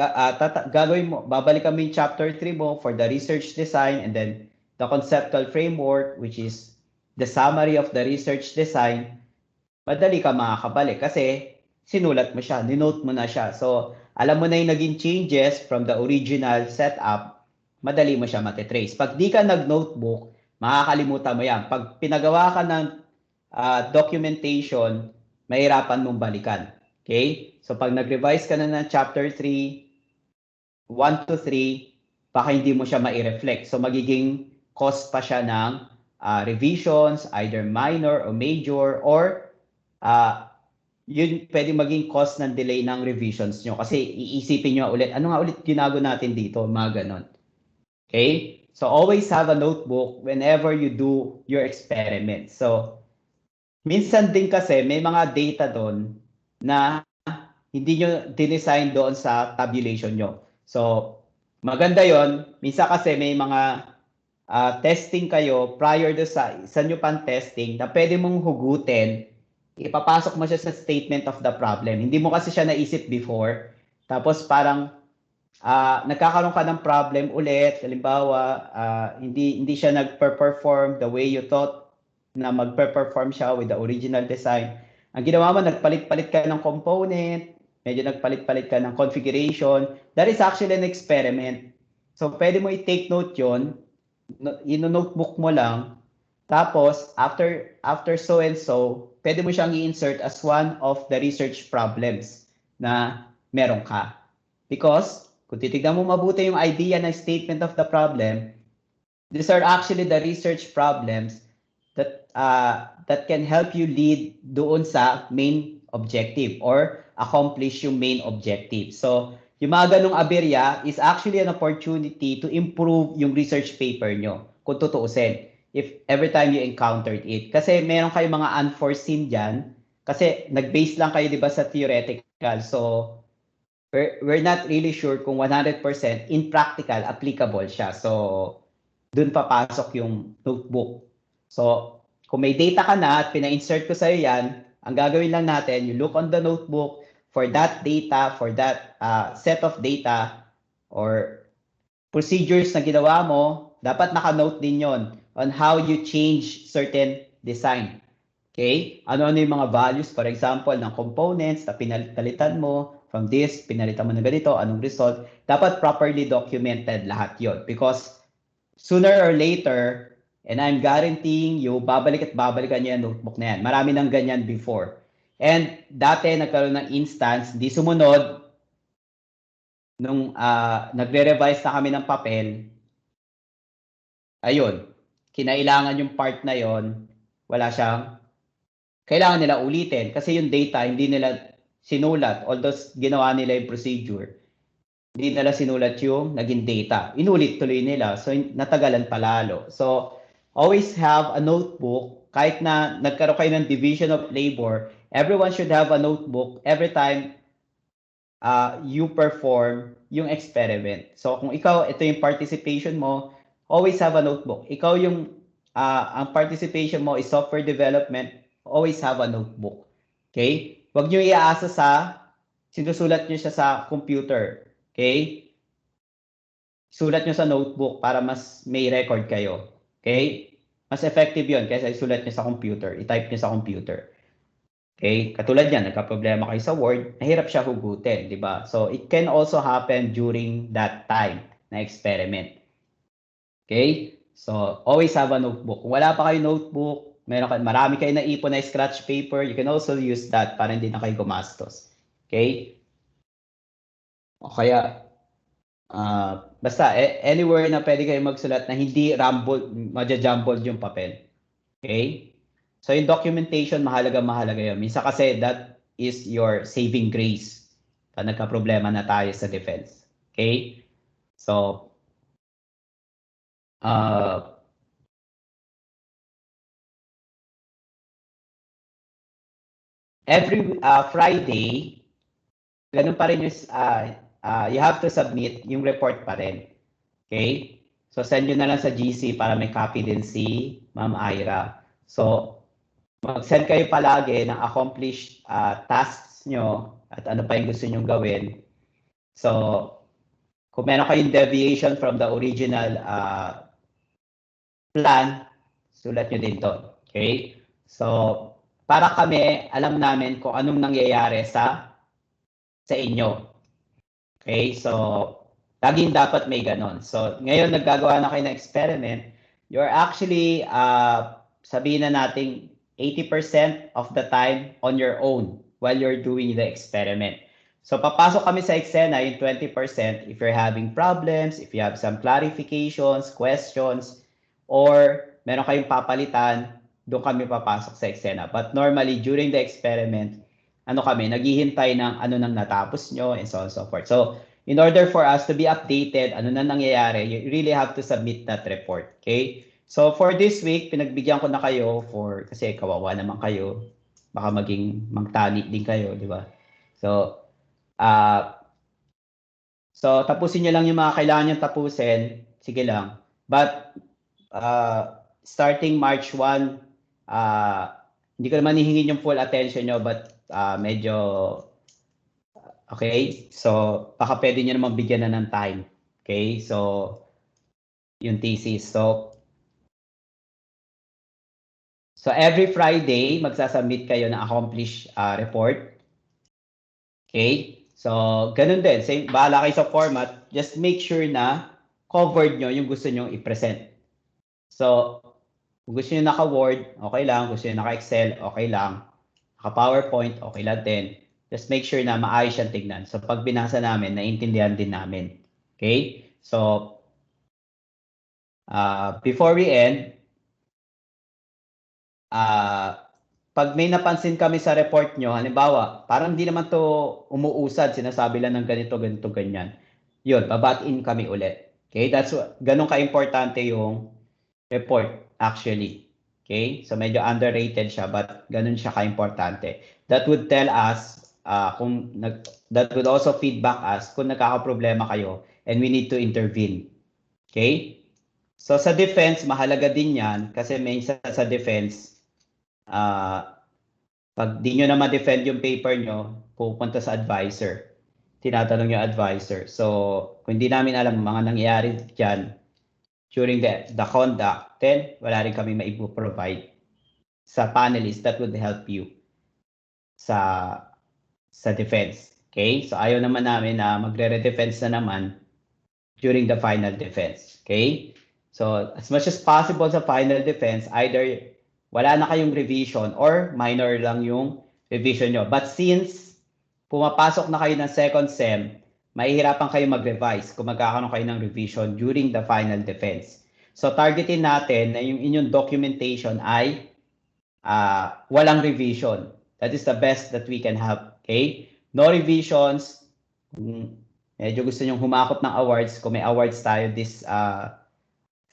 gagawin mo, babalikan mo yung chapter 3 mo for the research design and then the conceptual framework, which is the summary of the research design, madali ka makakabalik kasi sinulat mo siya, ninote mo na siya. So, alam mo na yung naging changes from the original setup, madali mo siya matitrace. Pag di ka nag-notebook, makakalimutan mo yan. Pag pinagawa ka ng documentation, mahirapan mong balikan. Okay? So, pag nag-revise ka na ng chapter 3, 1 to 3, baka hindi mo siya ma-reflect. So, magiging cause pa siya ng revisions, either minor or major, or yun pwede maging cause ng delay ng revisions nyo. Kasi iisipin nyo ulit, ano nga ulit ginago natin dito? Mga ganon. Okay? So, always have a notebook whenever you do your experiment. So, minsan din kasi may mga data doon na hindi nyo dinesign doon sa tabulation nyo. So, maganda yon. Minsan kasi may mga testing kayo prior to sa nyo pang testing na pwede mong hugutin, ipapasok mo siya sa statement of the problem. Hindi mo kasi siya naisip before. Tapos parang nagkakaroon ka ng problem ulit. Halimbawa, hindi siya nag-perform the way you thought na mag-perform siya with the original design. Ang ginawa mo, nagpalit-palit ka ng component, medyo nagpalit-palit ka ng configuration. That is actually an experiment. So, pwede mo i-take note yun, ino-notebook mo lang, tapos, after so and so, pwede mo siyang i-insert as one of the research problems na meron ka. Because, kung titignan mo mabuti yung idea na statement of the problem, these are actually the research problems that can help you lead doon sa main objective or accomplish yung main objective. So, yung mga ganong aberya is actually an opportunity to improve yung research paper nyo, kung tutuusin. if every time you encountered it. Kasi meron kayong mga unforeseen dyan. Kasi nag-base lang kayo, di ba, sa theoretical. So, we're not really sure kung 100% in practical applicable siya. So, dun papasok yung notebook. So, kung may data ka na at pina-insert ko sa'yo yan, ang gagawin lang natin, you look on the notebook for that data, for that set of data or procedures na ginawa mo, dapat naka-note din yon on how you change certain design. Okay? Ano-ano yung mga values, for example, ng components na pinalitan mo, from this, pinalitan mo na ganito, anong result. Dapat properly documented lahat yon because sooner or later, and I'm guaranteeing you, babalik at babalikan niyo yung notebook na yan. Marami nang ganyan before. And dati, nagkaroon ng instance, di sumunod, nung nagre-revise na kami ng papel, ayun, kinailangan yung part na yon, wala siyang, kailangan nila ulitin kasi yung data hindi nila sinulat, although ginawa nila yung procedure, hindi nila sinulat yung naging data. Inulit tuloy nila, so natagalan palalo. So, always have a notebook, kahit na nagkaroon kayo ng division of labor, everyone should have a notebook every time you perform yung experiment. So, kung ikaw, ito yung participation mo, always have a notebook. Ikaw yung, ang participation mo is software development, always have a notebook. Okay? Huwag nyo iaasa sa, sinusulat nyo siya sa computer. Okay? Sulat nyo sa notebook para mas may record kayo. Okay? Mas effective yon kaysa isulat nyo sa computer. I-type nyo sa computer. Okay? Katulad yan, nagka-problema kayo sa Word, nahirap siya hugutin, di ba? So, it can also happen during that time na experiment. Okay? So, always have a notebook. Kung wala pa kayo notebook, marami kayo naipon na scratch paper, you can also use that para hindi na kayo gumastos. Okay? O kaya, basta, anywhere na pwede kayo magsulat na hindi maja-jumbled yung papel. Okay? So, yung documentation, mahalaga yun. Minsan kasi, that is your saving grace. Pag nagka-problema na tayo sa defense. Okay? So, every Friday, ganun pa rin yung, you have to submit yung report pa rin. Okay? So, send nyo na lang sa GC para may copy din si Ma'am Ira. So, mag-send kayo palagi ng accomplished tasks nyo at ano pa yung gusto nyo gawin. So, kung meron kayong deviation from the original plan, sulat nyo din doon. Okay? So, para kami, alam namin kung anong nangyayari sa inyo. Okay? So, laging dapat may ganon. So, ngayon naggagawa na kayo ng experiment, you're actually, sabihin na natin, 80% of the time on your own while you're doing the experiment. So, papasok kami sa eksena, yung 20%, if you're having problems, if you have some clarifications, questions, or meron kayong papalitan, doon kami papasok sa eksena. But normally, during the experiment, naghihintay ng ano nang natapos nyo, and so on and so forth. So, in order for us to be updated, ano na nangyayari, you really have to submit that report. Okay? So, for this week, pinagbigyan ko na kayo kasi kawawa naman kayo. Baka maging magtani din kayo, di ba? So, tapusin nyo lang yung mga kailangan nyo tapusin. Sige lang. But, starting March 1, hindi ko naman hihingin yung full attention nyo, but medyo, okay? So, baka pwede nyo naman bigyan na ng time. Okay? So, yung thesis. So, every Friday, magsasubmit kayo ng accomplished report. Okay? So, ganun din. Same, bahala kayo sa format. Just make sure na covered nyo yung gusto nyo i-present. So, kung gusto nyo naka-Word, okay lang. Gusto nyo naka-Excel, okay lang. Naka-PowerPoint, okay lang din. Just make sure na maayos siyang tignan. So, pag binasa namin, naiintindihan din namin. Okay? So, before we end, pag may napansin kami sa report nyo, halimbawa, parang hindi naman to umuusad, sinasabi lang ng ganito, ganyan. Yun, babatiin kami ulit. Okay? Ganun ka-importante yung report. actually. Okay? So medyo underrated siya, but ganun siya ka-importante. That would tell us, that would also feedback us kung nagkakaproblema kayo and we need to intervene. Okay? So sa defense, mahalaga din yan kasi minsan sa defense, pag di nyo na ma-defend yung paper nyo, pupunta sa advisor. Tinatanong yung advisor. So, kung hindi namin alam mga nangyayari dyan during the conduct, then wala rin kami maipo-provide sa panelists that would help you sa defense. Okay? So, ayaw naman namin na magre-redefense na naman during the final defense. Okay? So, as much as possible sa final defense, either wala na kayong revision or minor lang yung revision nyo. But since pumapasok na kayo ng second sem, mahihirapan kayo mag-revise kung magkakaroon kayo ng revision during the final defense. So targetin natin na yung inyong documentation ay walang revision. That is the best that we can have. Okay? No revisions. Medyo gusto nyong humakot ng awards. Kung may awards tayo this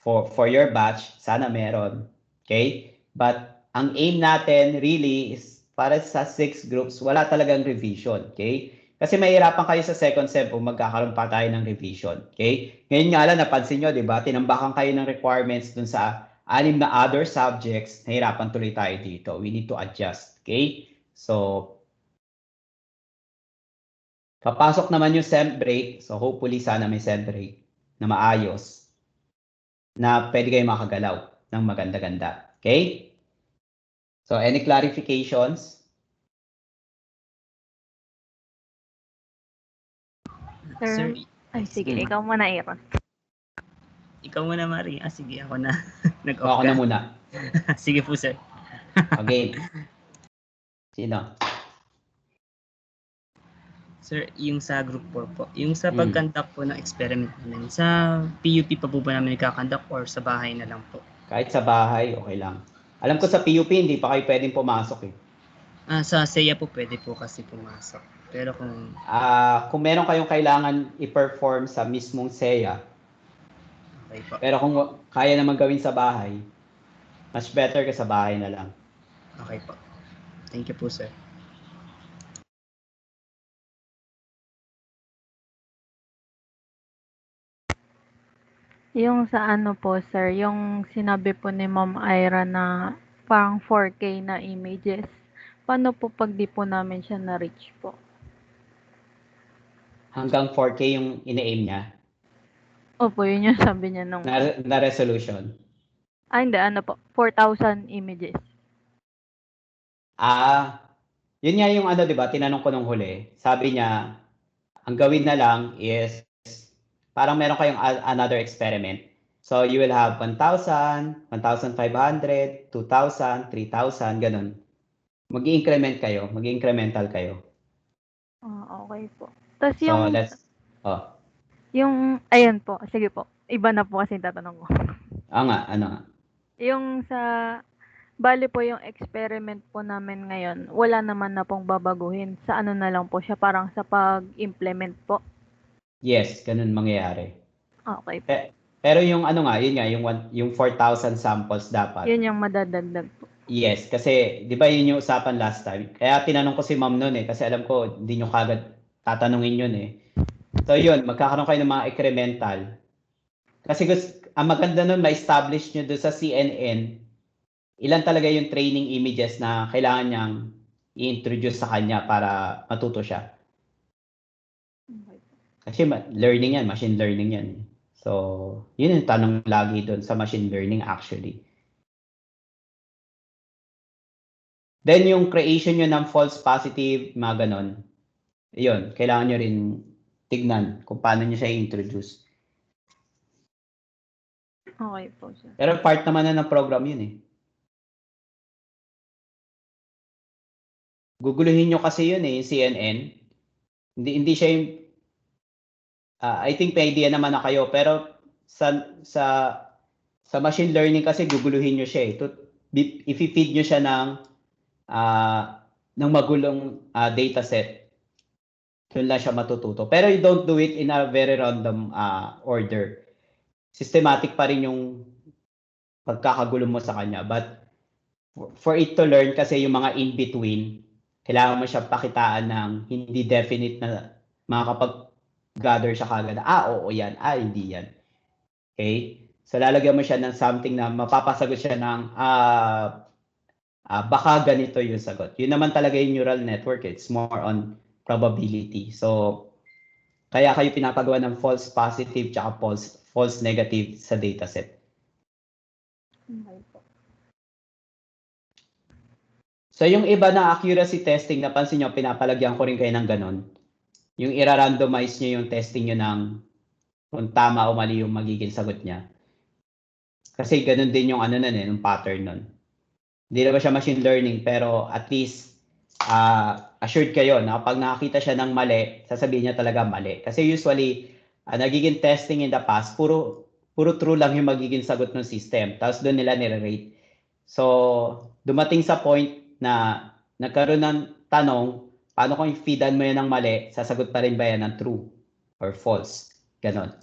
for your batch, sana meron. Okay? But ang aim natin really is para sa 6 groups, wala talagang revision. Okay? Kasi mahirapan kayo sa second sem kung magkakaroon pa tayo ng revision. Okay? Ngayon nga lang, napansin nyo, di ba? Tinambakan kayo ng requirements dun sa 6 na other subjects. Nahirapan tuloy tayo dito. We need to adjust. Okay? So, papasok naman yung sem break. So, hopefully, sana may sem break na maayos na pwede kayo makagalaw ng maganda-ganda. Okay? So, any clarifications? Sir, ay sige, ikaw muna, Aaron. Ikaw muna, Mari. Sige, ako na. Ako na muna. Sige po, sir. Okay. Sino? Sir, yung sa group 4 po. Yung sa pag-conduct po ng experiment namin, sa PUP pa po ba namin nagkakandak or sa bahay na lang po? Kahit sa bahay, okay lang. Alam ko sa PUP, hindi pa kayo pwedeng pumasok eh. Sa SEA po pwede po kasi pumasok. Pero kung meron kayong kailangan i-perform sa mismong SEA, okay po. pero kung kaya naman gawin sa bahay, much better ka sa bahay na lang. Okay po. Thank you po, sir. Yung sa ano po, sir, yung sinabi po ni Ma'am Ira na parang 4K na images. Paano po pag di po namin siya na-reach po? Hanggang 4K yung ine-aim niya Opo, yun yung sabi niya nung... na resolution. Hindi, ano po, 4,000 images. Yun nga yung ano, di ba, tinanong ko nung huli. Sabi niya, ang gawin na lang is, parang meron kayong another experiment. So, you will have 1,000, 1,500, 2,000, 3,000, ganun. Mag-i-increment kayo, mag-i-incremental kayo. Okay po. Tapos yung... So, yung, ayun po, sige po. Iba na po kasi tatanong ko. nga, ano nga? Yung sa... Bali po yung experiment po namin ngayon, wala naman na pong babaguhin. Sa ano na lang po siya, parang sa pag-implement po. Yes, ganun mangyayari. Okay po. Pero yung ano nga, yun nga, yung 4,000 samples dapat. Yun yung madadagdag po. Yes, kasi di ba yun yung usapan last time? Kaya tinanong ko si ma'am noon kasi alam ko hindi nyo kagad tatanungin yun eh. So yun, magkakaroon kayo ng mga incremental. Kasi ang maganda nun, ma-establish nyo doon sa CNN, ilan talaga yung training images na kailangan niyang i-introduce sa kanya para matuto siya. Kasi learning yan, machine learning yan. So, yun yung tanong lagi doon sa machine learning actually. Then yung creation nyo ng false positive, mga ganon. Yun, kailangan nyo rin tignan kung paano nyo siya i-introduce. Okay po, sir. Pero part naman na ng program yun eh. Guguluhin nyo kasi yun eh, yung CNN. Hindi siya yung... I think may idea naman na kayo, pero sa machine learning kasi guguluhin nyo siya eh. If-feed nyo siya ng magulong dataset, doon lang siya matututo. Pero you don't do it in a very random order. Systematic pa rin yung pagkakagulo mo sa kanya. But for it to learn, kasi yung mga in-between, kailangan mo siya pakitaan ng hindi definite na makakapag-gather siya kagad. Oo yan. Hindi yan. Okay? So, lalagyan mo siya ng something na mapapasagot siya ng baka ganito yung sagot. Yun naman talaga yung neural network. It's more on probability. So, kaya kayo pinapagawa ng false positive tsaka false negative sa dataset. Okay po. So, yung iba na accuracy testing, napansin nyo, pinapalagyan ko rin kayo ng ganon. Yung ira-randomize nyo yung testing nyo ng kung tama o mali yung magiging sagot niya. Kasi ganon din yung yung pattern nun. Hindi naman siya machine learning, pero at least assured kayo na kapag nakakita siya ng mali, sasabihin niya talaga mali. Kasi usually, nagiging testing in the past, puro true lang yung magiging sagot ng system. Tapos doon nila nire-rate. So, dumating sa point na nagkaroon ng tanong, paano kung i-feedan mo yan ng mali, sasagot pa rin ba yan ng true or false? Ganon.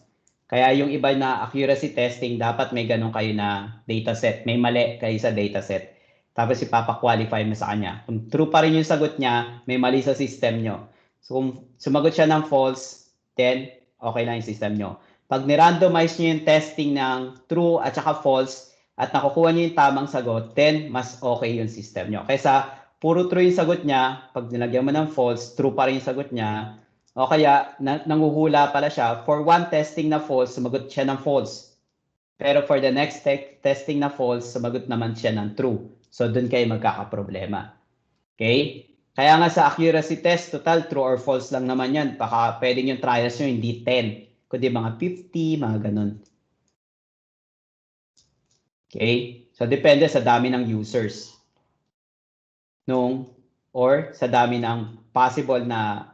Kaya yung iba na accuracy testing, dapat may ganon kayo na dataset. May mali kayo sa dataset. Tapos ipapa-qualify mo sa kanya. Kung true pa rin yung sagot niya, may mali sa system nyo. So kung sumagot siya ng false, then okay lang yung system nyo. Pag ni-randomize nyo yung testing ng true at saka false at nakukuha nyo yung tamang sagot, then mas okay yung system nyo. Kaysa puro true yung sagot niya, pag nilagyan mo ng false, true pa rin yung sagot niya, o kaya nanguhula pala siya, for one testing na false, sumagot siya ng false. Pero for the next testing na false, sumagot naman siya ng true. So, doon kayo magkakaproblema. Okay? Kaya nga sa accuracy test, total true or false lang naman yan. Baka pwedeng yung trials nyo hindi 10, kundi mga 50, mga ganun. Okay? So, depende sa dami ng users. Or sa dami ng possible na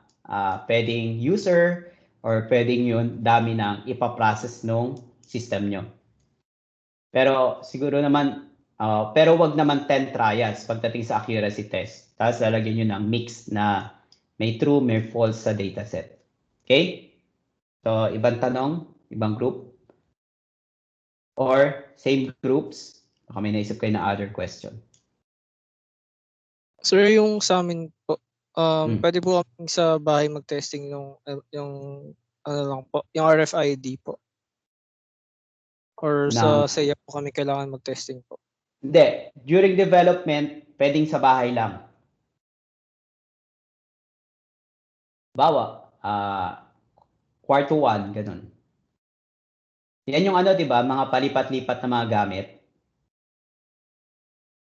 pwedeng user or pwedeng yun dami ng ipaprocess nung system nyo. Pero siguro naman, pero wag naman 10 trials pagdating sa accuracy test. Tapos lalagyan nyo ng mix na may true, may false sa dataset. Okay? So, ibang tanong, ibang group? Or same groups? Baka may naisip kayo na other question. Sir, yung sa amin po, pwede po kami sa bahay mag-testing yung lang po, yung RFID po. Or sa SEA po kami kailangan mag-testing po. Hindi. During development, pwedeng sa bahay lang. Bawa, quarto 1, ganun. Yan yung di ba, mga palipat-lipat na mga gamit.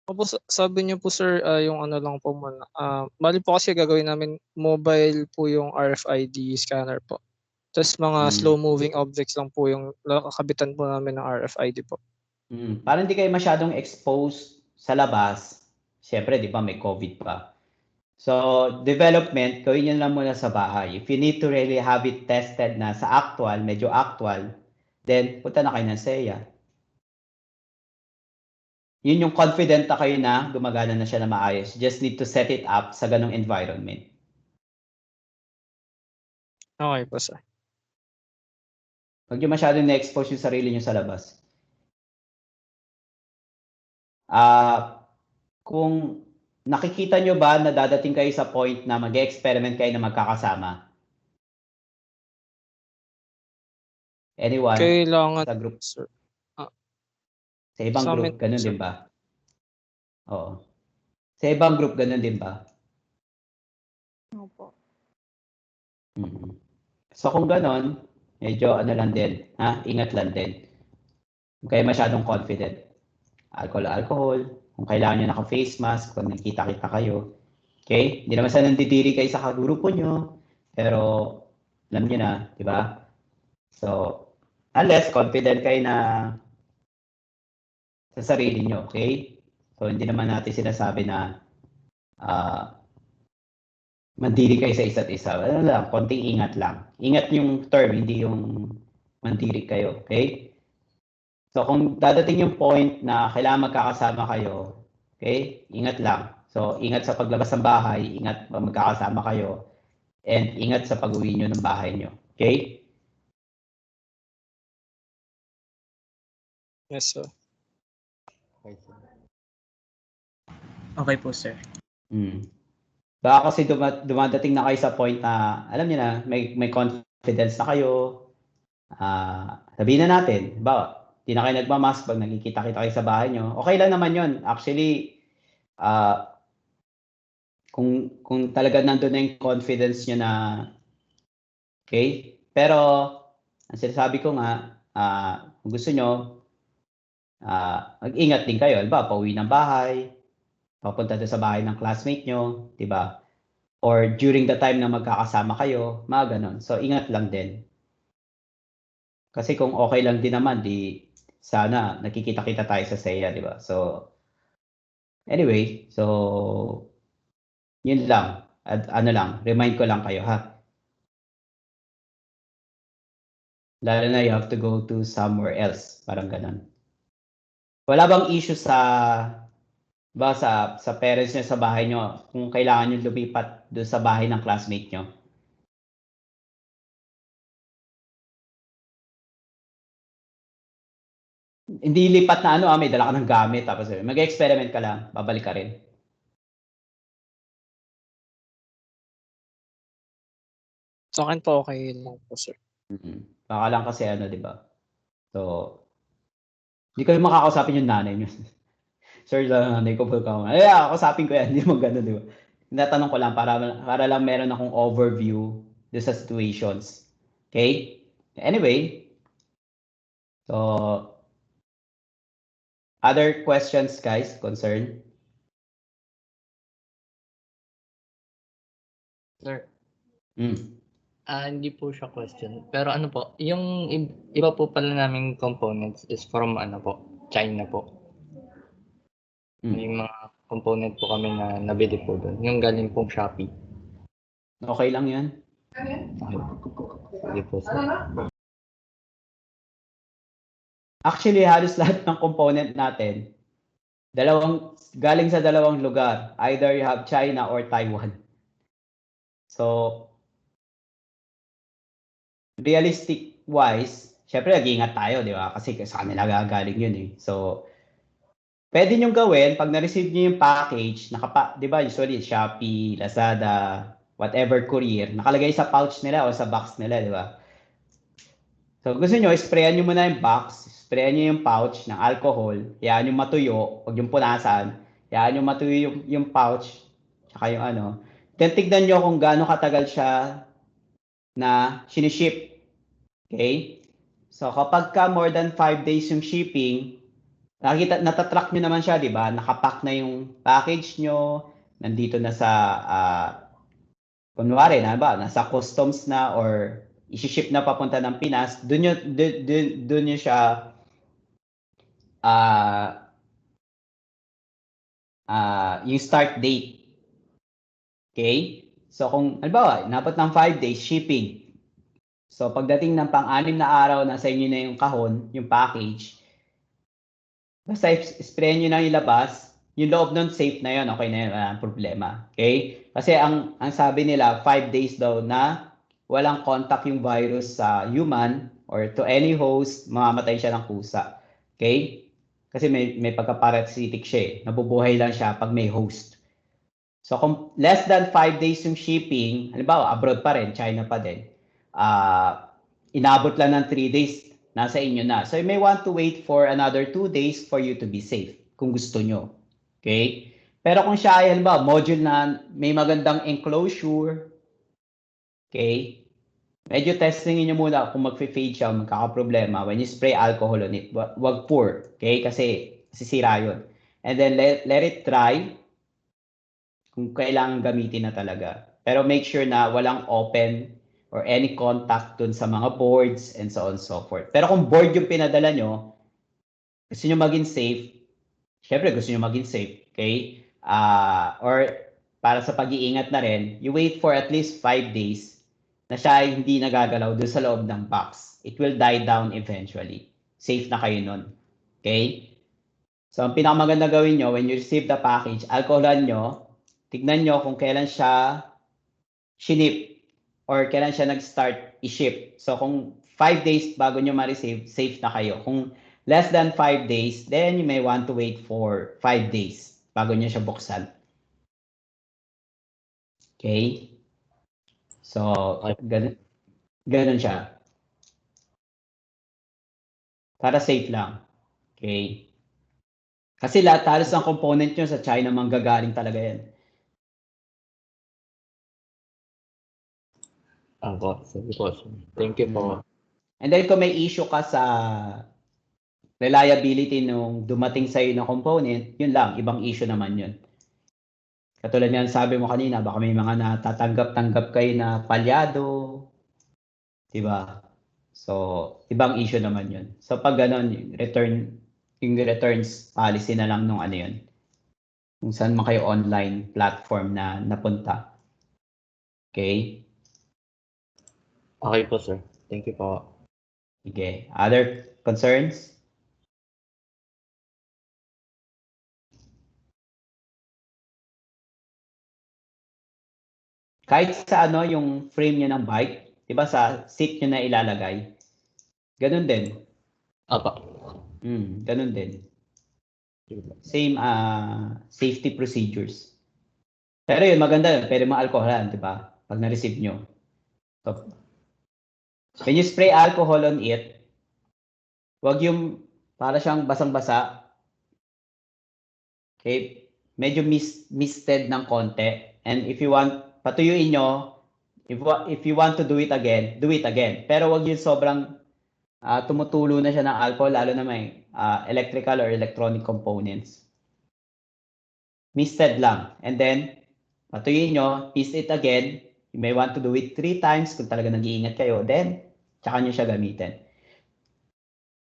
Opo, sabi niyo po sir, yung lang po muna. Bali po kasi gagawin namin mobile po yung RFID scanner po. Tapos mga slow-moving objects lang po yung kakabitan po namin ng RFID po. Para hindi kayo masyadong exposed sa labas, siyempre, di ba, may COVID pa. So, development, gawin nyo lang muna sa bahay. If you need to really have it tested na sa actual, medyo actual, then punta na kayo ng SEA. Yun yung confident na kayo na gumagana na siya na maayos. Just need to set it up sa ganong environment. Okay po sir. Huwag nyo masyadong na-expose yung sarili nyo sa labas. Kung nakikita nyo ba na dadating kayo sa point na mag-experiment kayo na magkakasama? Anyone? Kailangan sa group? sir. Sa ibang sa group, ganun din ba? Oo. Sa ibang group, ganun din ba? Opo. So kung ganun, medyo lang din, ingat lang din. Huwag kayo masyadong confident. Alcohol. Kung kailangan nyo naka-face mask, kung nakita-kita kayo. Okay? Hindi naman sa nandidiri kayo sa kagrupo nyo. Pero, alam nyo na, di ba? So, unless confident kayo na sa sarili nyo, okay? So, hindi naman natin sinasabi na mandiri kayo sa isa't isa. Ano lang, konting ingat lang. Ingat yung term, hindi yung mandiri kayo, okay? So, kung dadating yung point na kailangan magkakasama kayo, okay, ingat lang. So, ingat sa paglabas ng bahay, ingat pag magkakasama kayo, and ingat sa pag-uwi nyo ng bahay nyo. Okay? Yes sir. Okay, sir. Okay po, sir. Baka kasi dumadating na kayo sa point na, alam niyo na, may confidence na kayo. Sabihin na natin, di na kayo nagmamask pag nakikita-kita kayo sa bahay nyo. Okay lang naman yun. Actually, kung talaga nandun na yung confidence nyo na, okay? Pero, ang sinasabi ko nga, kung gusto nyo, mag-ingat din kayo. Pauwi ng bahay, papunta doon sa bahay ng classmate nyo, di ba? Or during the time na magkakasama kayo, mga ganon. So, ingat lang din. Kasi kung okay lang din naman, di sana nakikita-kita tayo sa SEA, di ba? So, anyway, so, yun lang. At remind ko lang kayo, ha? Lalo na you have to go to somewhere else. Parang ganon. Wala bang issue sa parents nyo sa bahay nyo kung kailangan nyo lumipat doon sa bahay ng classmate nyo? Hindi lipat na may dala ka ng gamit tapos mag-experiment ka lang, babalik ka rin. Sa akin po okay lang po, sir. Baka lang kasi di ba? So, hindi ko makakausapin yung nanay nyo. Sir, nanay ko po ka. Kausapin ko yan. Hindi mo gano'n, di ba? Tinatanong ko lang para lang meron akong overview doon sa situations. Okay? Anyway, so, other questions, guys, concern? Sir, Mm. hindi po siya question. Pero ano po, yung iba po pala naming components is from China po. May mga component po kami na nabili po doon. Yung galing pong Shopee. Okay lang yan. Sige po, sir. Actually, halos lahat ng component natin, galing sa dalawang lugar. Either you have China or Taiwan. So, realistic wise, syempre nag-iingat tayo, di ba? Kasi sa kanila gagaling yun eh. So, pwede nyo gawin, pag na-receive nyo yung package, di ba, usually Shopee, Lazada, whatever courier, nakalagay sa pouch nila o sa box nila, di ba? So, gusto nyo, sprayan nyo muna yung box, sprayan nyo yung pouch ng alcohol, hayaan nyo matuyo, huwag yung punasan, hayaan nyo matuyo yung pouch, tsaka yung Then, tignan nyo kung gaano katagal siya na siniship. Okay? So, kapag more than 5 days yung shipping, natatrack nyo naman siya, di ba? Nakapack na yung package nyo, nandito na sa, kunwari nasa customs na or isi-ship na papunta ng Pinas, dun nyo siya, yung start date. Okay? So, kung, halimbawa, inabot ng 5 days shipping, so, pagdating ng pang-6 na araw, nasa inyo na yung kahon, yung package, basta spray nyo na yung labas, yung loob nun safe na yun, okay na yun, walang problema. Okay? Kasi ang sabi nila, 5 days daw na walang contact yung virus sa human or to any host, mamamatay siya ng kusa. Okay? Kasi may pagka-parasitic siya eh. Nabubuhay lang siya pag may host. So, kung less than 5 days yung shipping, halimbawa, abroad pa rin, China pa din, inabot lang ng 3 days, nasa inyo na. So, you may want to wait for another 2 days for you to be safe, kung gusto nyo. Okay? Pero kung siya ay, halimbawa, module na may magandang enclosure, okay, medyo testingin nyo muna kung mag-fade siya, magkakaproblema. When you spray alcohol on it, wag pour, okay? Kasi sisira yun. And then, let it dry, kung kailangan gamitin na talaga. Pero make sure na walang open or any contact dun sa mga boards and so on and so forth. Pero kung board yung pinadala nyo, gusto nyo maging safe, syempre gusto nyo maging safe, okay? Or para sa pag-iingat na rin, you wait for at least 5 days na siya ay hindi nagagalaw dun sa loob ng box. It will die down eventually. Safe na kayo nun. Okay? So, ang pinakamaganda gawin nyo, when you receive the package, alcoholan nyo, tignan nyo kung kailan siya shinip or kailan siya nag-start i-ship. So, kung 5 days bago nyo ma-receive, safe na kayo. Kung less than 5 days, then you may want to wait for 5 days bago niya siya buksan. Okay? So, ganun siya. Para safe lang. Okay? Kasi lahat halos ng component nyo sa China manggagaling talaga yan. Sige po. Thank you po. And then kung may issue ka sa reliability nung dumating sa'yo na component, yun lang, ibang issue naman yun. Katulad yan, sabi mo kanina, baka may mga natatanggap-tanggap kayo na palyado, diba? So, ibang issue naman yun. So, pag ganon, yung returns policy na lang nung ano yun. Kung saan man kayo online platform na napunta. Okay? Okay po, sir. Thank you po. Okay. Other concerns? Kahit sa ano, yung frame niya ng bike, di ba sa seat niyo na ilalagay, ganun din. Apa. Ganun din. Same safety procedures. Pero yun, maganda yun. Pwede mga alcoholan, di ba? Pag na-receive nyo. So, when you spray alcohol on it, wag yung para siyang basang-basa. Okay? Medyo misted ng konti. And if you want, patuyuin nyo, if you want to do it again, do it again. Pero wag yung sobrang tumutulo na siya ng alcohol, lalo na may electrical or electronic components. Misted lang. And then, patuyuin nyo, twist it again. You may want to do it 3 times kung talaga nag-iingat kayo. Then, tsaka nyo siya gamitin.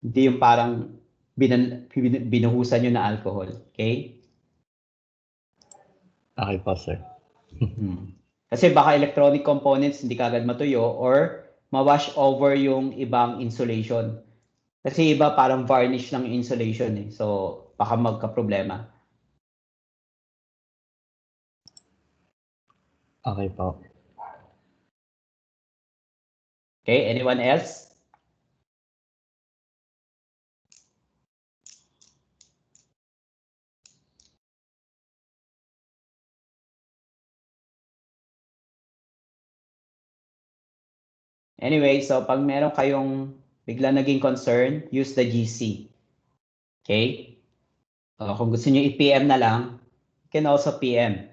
Hindi yung parang binuhusan nyo na alcohol. Okay? Okay po, sir. Kasi baka electronic components hindi kagad matuyo or ma-wash over yung ibang insulation. Kasi iba parang varnish ng insulation eh. So, baka magka-problema. Okay po. Okay, anyone else? Anyway, so pag meron kayong bigla naging concern, use the GC. Okay? Kung gusto niyo i-PM na lang, you can also PM.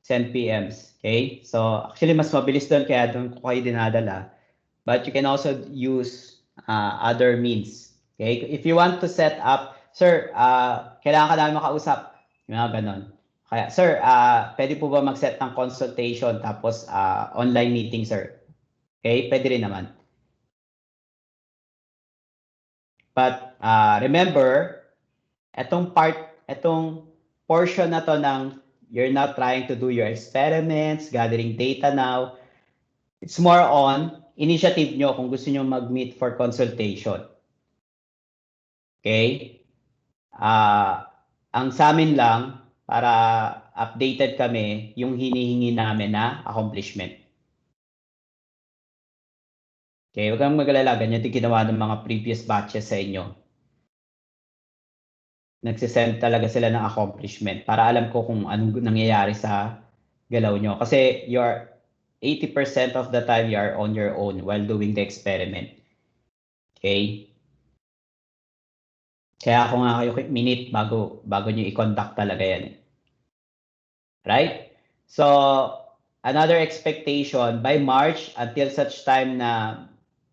Send PMs. Okay? So, actually, mas mabilis doon kaya doon ko kayo dinadala. But you can also use other means. Okay? If you want to set up, sir, kailangan ka namin makausap. Yung mga ganon. Kaya, sir, pwede po ba mag-set ng consultation tapos online meeting, sir? Okay? Pwede rin naman. But remember, etong portion na to ng you're not trying to do your experiments, gathering data now. It's more on initiative nyo kung gusto nyo mag-meet for consultation. Okay? Ang sa amin lang, para updated kami, yung hinihingi namin na accomplishment. Okay, huwag kang mag-alala, ganyan din ginawa ng mga previous batches sa inyo. Nagsisend talaga sila ng accomplishment para alam ko kung anong nangyayari sa galaw nyo. Kasi you're 80% of the time you are on your own while doing the experiment. Okay? Kaya ako nga kayo minute bago nyo i-conduct talaga yan. Right? So, another expectation, by March, until such time na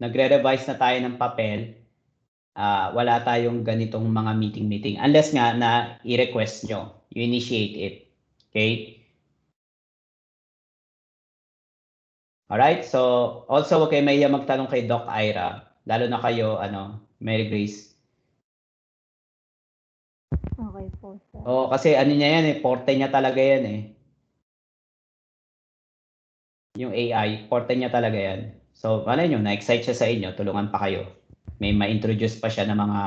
nagre-revise na tayo ng papel, wala tayong ganitong mga meeting. Unless nga na i-request nyo, you initiate it. Okay? Alright? So, also huwag kayo mahiya magtanong kay Doc Ira. Lalo na kayo, Mary Grace. Okay po, sir. Oo, kasi ano niya yan eh, forte niya talaga yan eh. Yung AI, forte niya talaga yan. So, ano nyo, na-excite siya sa inyo, tulungan pa kayo. May ma-introduce pa siya ng mga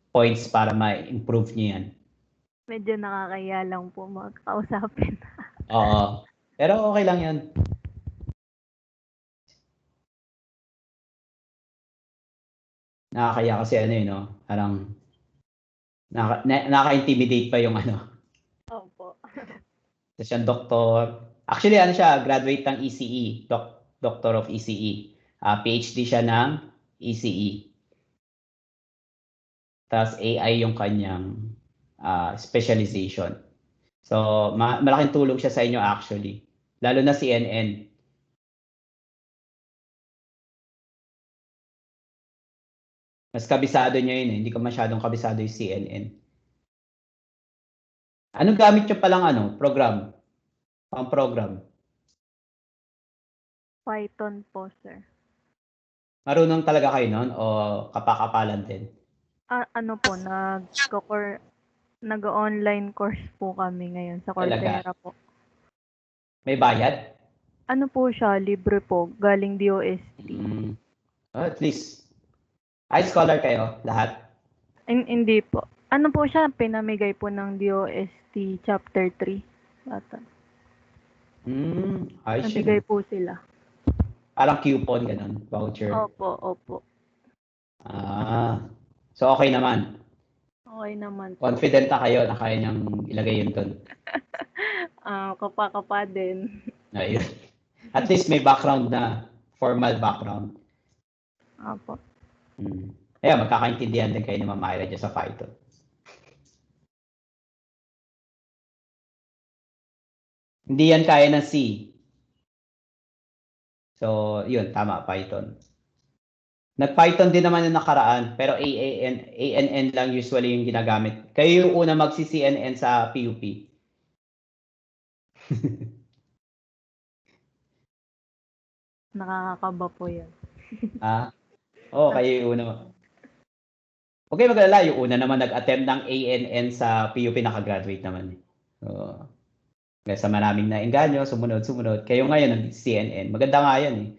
points para ma-improve niyo yan. Medyo nakakaya lang po magkausapin. Oo. Pero okay lang yan. Nakakaya kasi ano no, parang nakaka-intimidate pa yung ano. Opo. Tapos yung doktor. Actually, ano siya, graduate ng ECE, Doctor of ECE. PhD siya ng ECE. Tapos AI yung kanyang specialization. So, malaking tulong siya sa inyo actually. Lalo na CNN. Mas kabisado niya yun eh. Hindi ko masyadong kabisado yung CNN. Anong gamit nyo palang program? Pang-program? Python po, sir. Marunong talaga kayo nun o kapakapalan din? Ano po, nag-online course po kami ngayon sa Talaga? Coursera po. May bayad? Ano po siya, libre po, galing DOST. At least. High scholar kayo, lahat? Hindi po. Ano po siya, pinamigay po ng DOST Chapter 3. Bata. Ayos Namigay yun. po sila. Parang coupon, ganun, voucher. Opo. So okay naman. Okay naman po. Confident na kayo na kaya niyang ilagay yun doon. Kapa din. Ayun. At least may background na, formal background. Opo. Kaya magkakaintindihan din kayo ni Ma'am Myra dyan sa Python. Hindi yan kaya ng C. So, yun, tama, Python. Nag-Python din naman yung nakaraan, pero ANN lang usually yung ginagamit. Kayo yung una magsi-CNN sa PUP. Nakakakaba po yan. Kayo yung una. Okay, mag-alala, yung una naman nag-attempt ng ANN sa PUP, nakagraduate naman. So, sa maraming naengganyo, sumunod. Kayo ngayon nag-CNN. Maganda nga yan eh.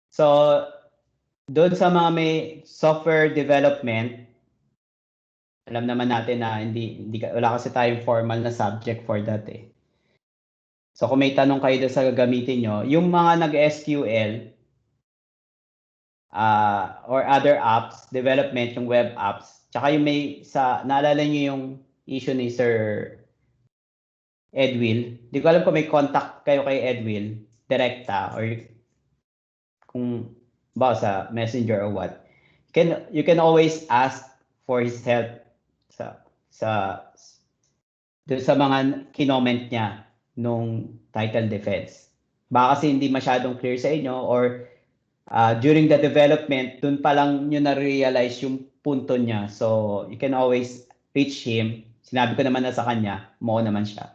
So, doon sa mga may software development, alam naman natin na wala kasi tayong formal na subject for that eh. So, kung may tanong kayo doon sa gagamitin nyo, yung mga nag-SQL or other apps, development, yung web apps, tsaka yung naalala nyo yung issue ni Sir Edwill. Di ko alam kung may contact kayo kay Edwill, direkta, or kung ba sa messenger or what. You can always ask for his help sa mga kinoment niya nung title defense. Baka kasi hindi masyadong clear sa inyo or during the development, dun pa lang nyo na-realize yung punto niya. So, you can always reach him. Sinabi ko naman na sa kanya, mo naman siya.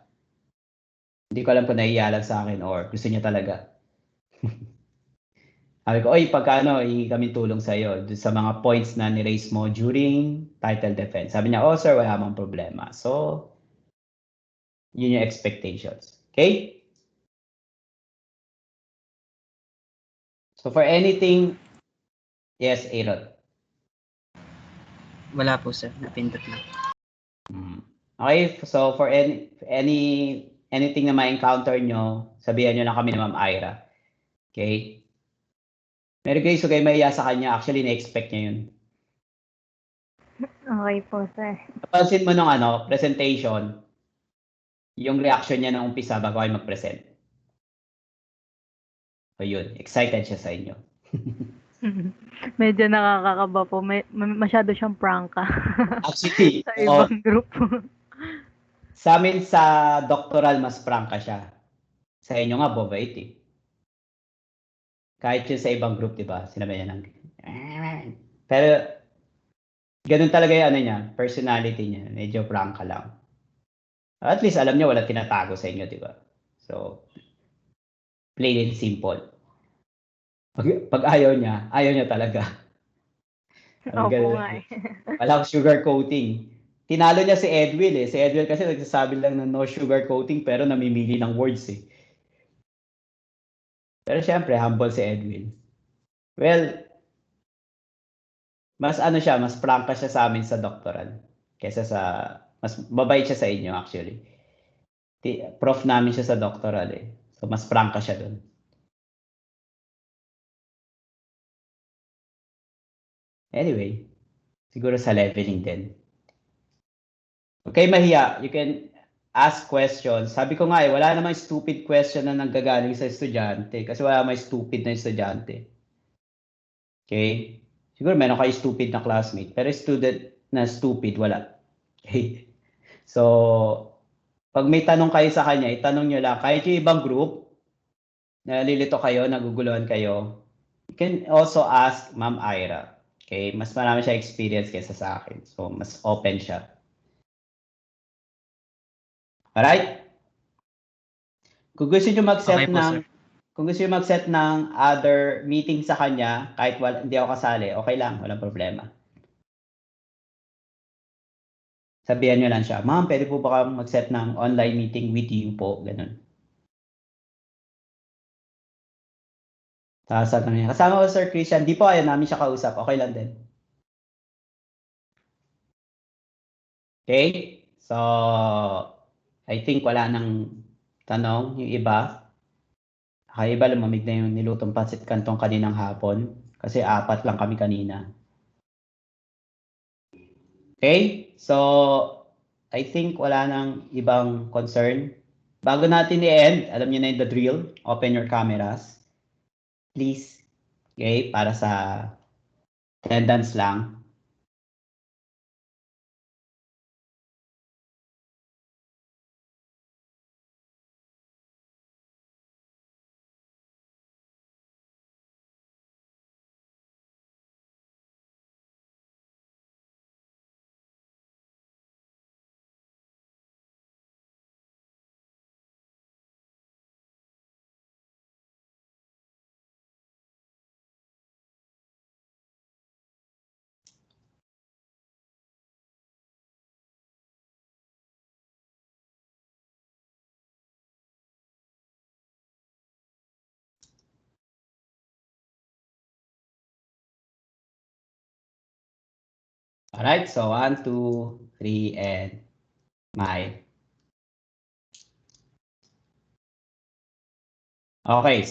Hindi ko alam kung naiiyalan sa akin or gusto niya talaga. Sabi ko, pagka hingi kami tulong sa iyo sa mga points na ni-raise mo during title defense. Sabi niya, sir, wala mang problema. So, yun yung expectations. Okay? So, for anything, yes, Aaron. Wala po sir, napindot lang. Okay, so for anything na ma-encounter nyo, sabihan nyo lang kami ni Ma'am Ira. Okay? Mary Grace, huwag kayo mahiya sa kanya. Actually, na-expect niya yun. Okay po, sir. Napansin mo nung presentation, yung reaction niya nung umpisa bago kayo mag-present. So yun, excited siya sa inyo. Medyo nakakakaba po. Masyado siyang prangka. Actually, sa ibang group. Sa amin sa doctoral, mas prangka siya. Sa inyo nga, bobait eh. Kahit yun sa ibang group, di ba? Sinabi niya lang. Pero, ganun talaga yung niya, personality niya. Medyo prangka lang. At least, alam niyo, wala tinatago sa inyo, di ba? So, plain and simple. Pag ayaw niya talaga. Opo nga eh. Walang sugar coating. Tinalo niya si Edwill eh. Si Edwill kasi nagsasabi lang ng no sugar coating pero namimili ng words eh. Pero syempre, humble si Edwill. Well, mas mas prangka siya sa amin sa doctoral. Kesa mas mabait siya sa inyo actually. Prof namin siya sa doctoral eh. So, mas prangka siya doon. Anyway, siguro sa leveling din. Okay, mahiya. You can ask questions. Sabi ko nga wala namang stupid question na nanggagaling sa estudyante kasi wala namang stupid na estudyante. Okay? Siguro meron kayo stupid na classmate, pero student na stupid, wala. Okay? So, pag may tanong kayo sa kanya, itanong nyo lang. Kahit yung ibang group, nalilito kayo, naguguluhan kayo, you can also ask Ma'am Ira. Okay? Mas marami siya experience kaysa sa akin. So, mas open siya. Alright? Kung gusto nyo mag-set Okay po, sir. kung gusto nyo mag-set ng other meeting sa kanya, kahit hindi ako kasali, okay lang, walang problema. Sabihan nyo lang siya, ma'am, pwede po ba kang mag-set ng online meeting with you po? Ganun. Sasagot niya. Kasama ko, Sir Christian. Di po, ayaw namin siya kausap. Okay lang din. Okay? So, I think wala nang tanong yung iba. Kaya iba lumamig na yung nilutong pancit kantong kaninang hapon. Kasi 4 lang kami kanina. Okay? So, I think wala nang ibang concern. Bago natin i-end, alam niyo na yung the drill. Open your cameras. Please. Okay? Para sa attendance lang. Alright, so 1, 2, 3, and smile. Okay.